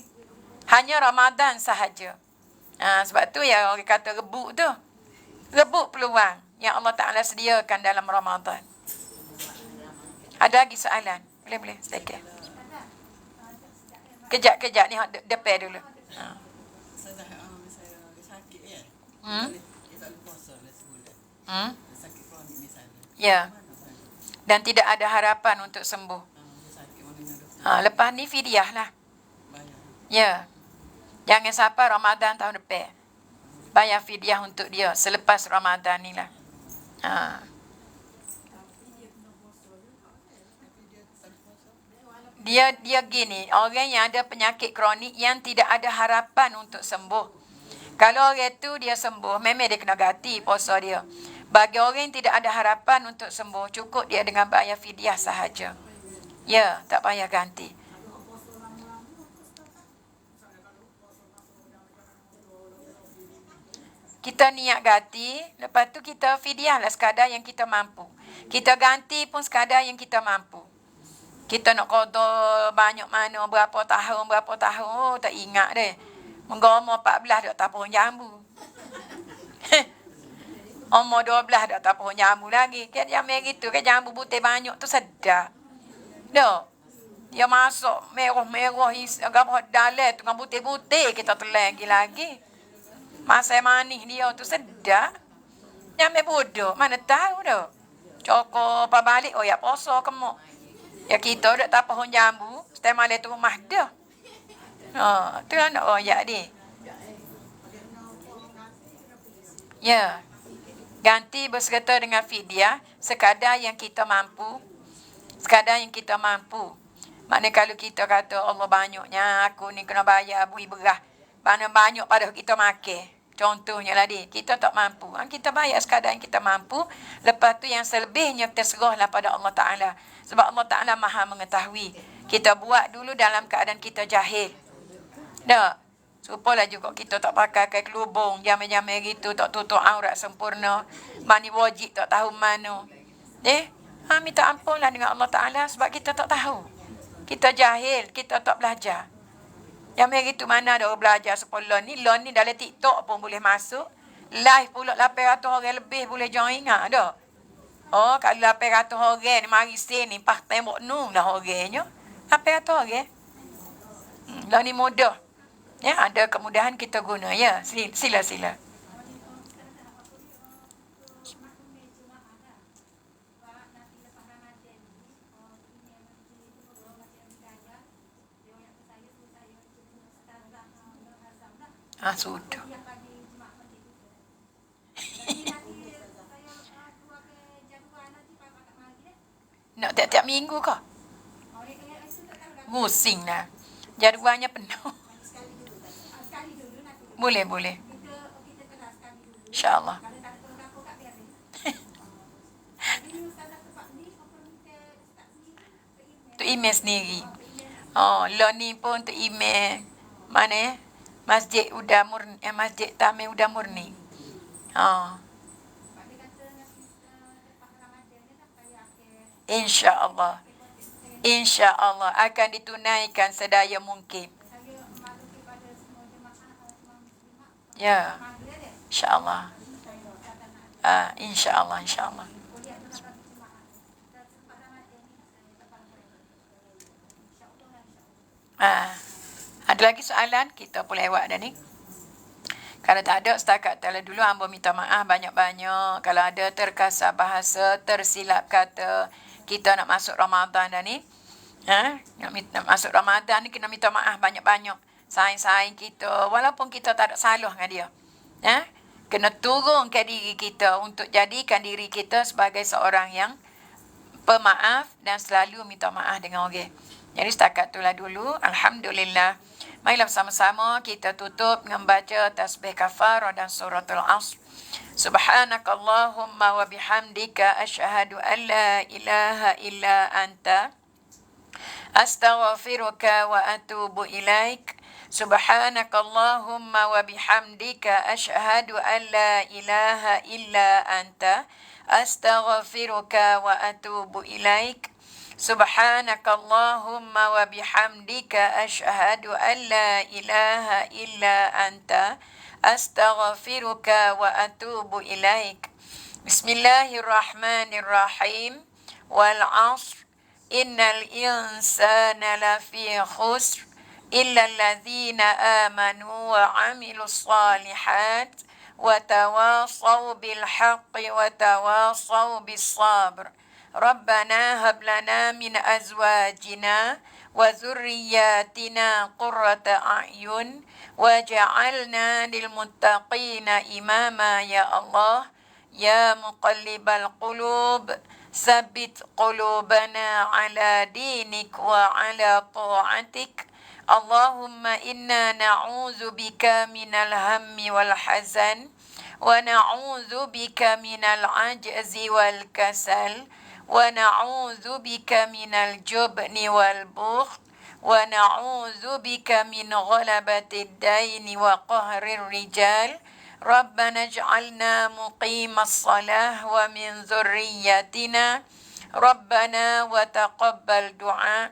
Hanya Ramadan sahaja. Sebab tu ya orang kata rebut tu. Rebut peluang yang Allah Ta'ala sediakan dalam Ramadan. Ada lagi soalan? Boleh sedikit. Kejap ni depan dulu. Saya sakit ya. Kita puasa sebulan. Sakit kronik misalnya. Ya. Dan tidak ada harapan untuk sembuh. Lepas ni fidyah lah. Ya. Jangan sampai Ramadan tahun depan. Bayar fidyah untuk dia selepas Ramadan ni lah. Dia gini, orang yang ada penyakit kronik yang tidak ada harapan untuk sembuh. Kalau orang tu dia sembuh, memang dia kena ganti puasa dia. Bagi orang yang tidak ada harapan untuk sembuh, cukup dia dengan bayar fidyah sahaja. Ya, tak payah ganti. Kita niat ganti, lepas tu kita fidyah lah sekadar yang kita mampu. Kita ganti pun sekadar yang kita mampu. Kita nak qada banyak mana, berapa tahun, tak ingat deh. Menggoma 14 dah tak pohon jambu. Umur 12 dah tak pohon jambu lagi. Kan jambu gitu, kan jambu putih banyak tu sedap. Dah. Dia masuk merah-merah agak dalam tu dengan putih-putih kita telan lagi. Masa manis dia tu sedap. Jambu bodoh, mana tahu dah. Cokok apa balik, ya poso kemuk. Ya kita duk tak pohon jambu, setiap malam tu rumah dah. Tu lah nak royak dia. Ya. Ganti berserta dengan fidyah sekadar yang kita mampu. Sekadar yang kita mampu. Maknanya kalau kita kata Allah banyaknya aku ni kena bayar bui berah. Mana banyak pada kita makan. Contohnya lah dia, kita tak mampu. Kita bayar sekadar yang kita mampu. Lepas tu yang selebihnya terserahlah pada Allah Ta'ala. Sebab Allah Ta'ala maha mengetahui. Kita buat dulu dalam keadaan kita jahil. Tak? Supalah juga kita tak pakai kain kelubung. Jamai-jamai gitu. Tak tutup aurat sempurna. Mani wajib tak tahu mana. Minta ampunlah dengan Allah Ta'ala. Sebab kita tak tahu. Kita jahil. Kita tak belajar. Jamai gitu mana ada orang belajar sekolah ni. Lon ni dalam TikTok pun boleh masuk. Live pula 800 orang lebih boleh join. Tak? Kalau 800 orang ni mari sini. Pas tembok nu lah orangnya. 800 orang. Lon ni mudah. Ya, ada kemudahan kita guna. Ya, sila. Sudah. Nak tiap-tiap minggu ke? Pusing lah. Jadualnya penuh. Boleh. InsyaAllah. Tu email sendiri. Lo ni pun tu email. Mana Masjid Uda Murni, Masjid Tamim Uda Murni. InsyaAllah akan ditunaikan sedaya mungkin. Ya. InsyaAllah. InsyaAllah. Ada lagi soalan? Kita boleh lewat dah ni. Kalau tak ada, setakat telah dulu hamba minta maaf banyak-banyak. Kalau ada terkasar bahasa, tersilap kata, kita nak masuk Ramadan dah ni. Nak masuk Ramadan ni, kena minta maaf banyak-banyak. Saing-saing kita, walaupun kita tak ada salah dengan dia. Kena turunkan diri kita untuk jadikan diri kita sebagai seorang yang pemaaf dan selalu minta maaf dengan orang. Jadi setakat itulah dulu. Alhamdulillah. Marilah bersama-sama kita tutup dengan baca tasbih kafarah dan suratul Asr. Subhanakallahumma wa bihamdika asyhadu an la ilaha illa anta astaghfiruka wa atubu ilaik. Subhanakallahumma wa bihamdika asyhadu an la ilaha illa anta astaghfiruka wa atubu ilaik. Subhanakallahumma wa bihamdika asyhadu an la ilaha illa anta astaghfiruka wa atubu ilaik. Bismillahirrahmanirrahim. Wal 'ashr innal insana lafi khusr illa alladhina amanu wa 'amilus salihat wa tawasaw bil haqqi wa tawasaw bis sabr. Rabbana hab lana min azwajina wa dhurriyyatina qurrata a'yun waj'alna lil muttaqina imama ya Allah ya muqallibal qulub sabbit qulubana ala dinik wa ala ta'atik. Allahumma inna na'udzu bika minal hammi wal hazan wa na'udzu bika minal ajzi wal kasal wa na'udzu bika minal jubni wal bukhl wa na'udzu bika min ghalabatid daini wa qahrir rijal. Rabbana ij'alna muqimas salah wa min dhurriyyatina Rabbana wa taqabbal du'a.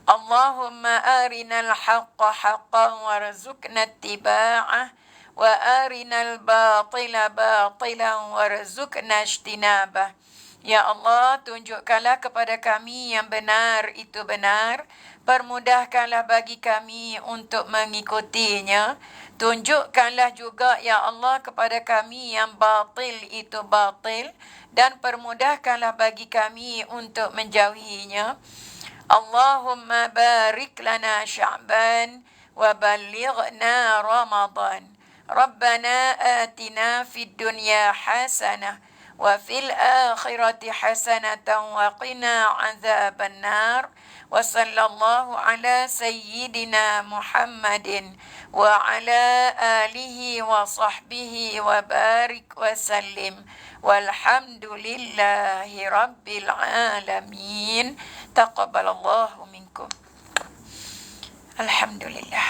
Allahumma arinal haqqa haqqan warzuqna ittiba'ah wa arinal batila batilan warzuqna ijtinabah. Ya Allah, tunjukkanlah kepada kami yang benar itu benar. Permudahkanlah bagi kami untuk mengikutinya. Tunjukkanlah juga, Ya Allah, kepada kami yang batil itu batil. Dan permudahkanlah bagi kami untuk menjauhinya. اللهم بارك لنا شعبان وبلغنا رمضان. ربنا آتنا في الدنيا حسنة وفي الآخرة حسنة وقنا عذاب النار. وصلى الله على سيدنا محمد وعلى آله وصحبه وبارك وسلم والحمد لله رب العالمين. تقبل الله منكم. الحمد لله.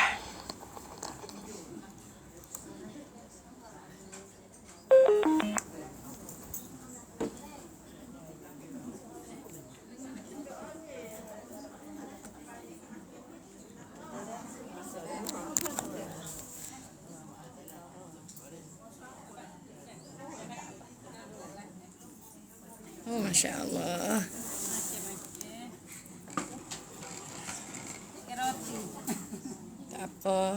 Oh, Masya Allah. Tak apa.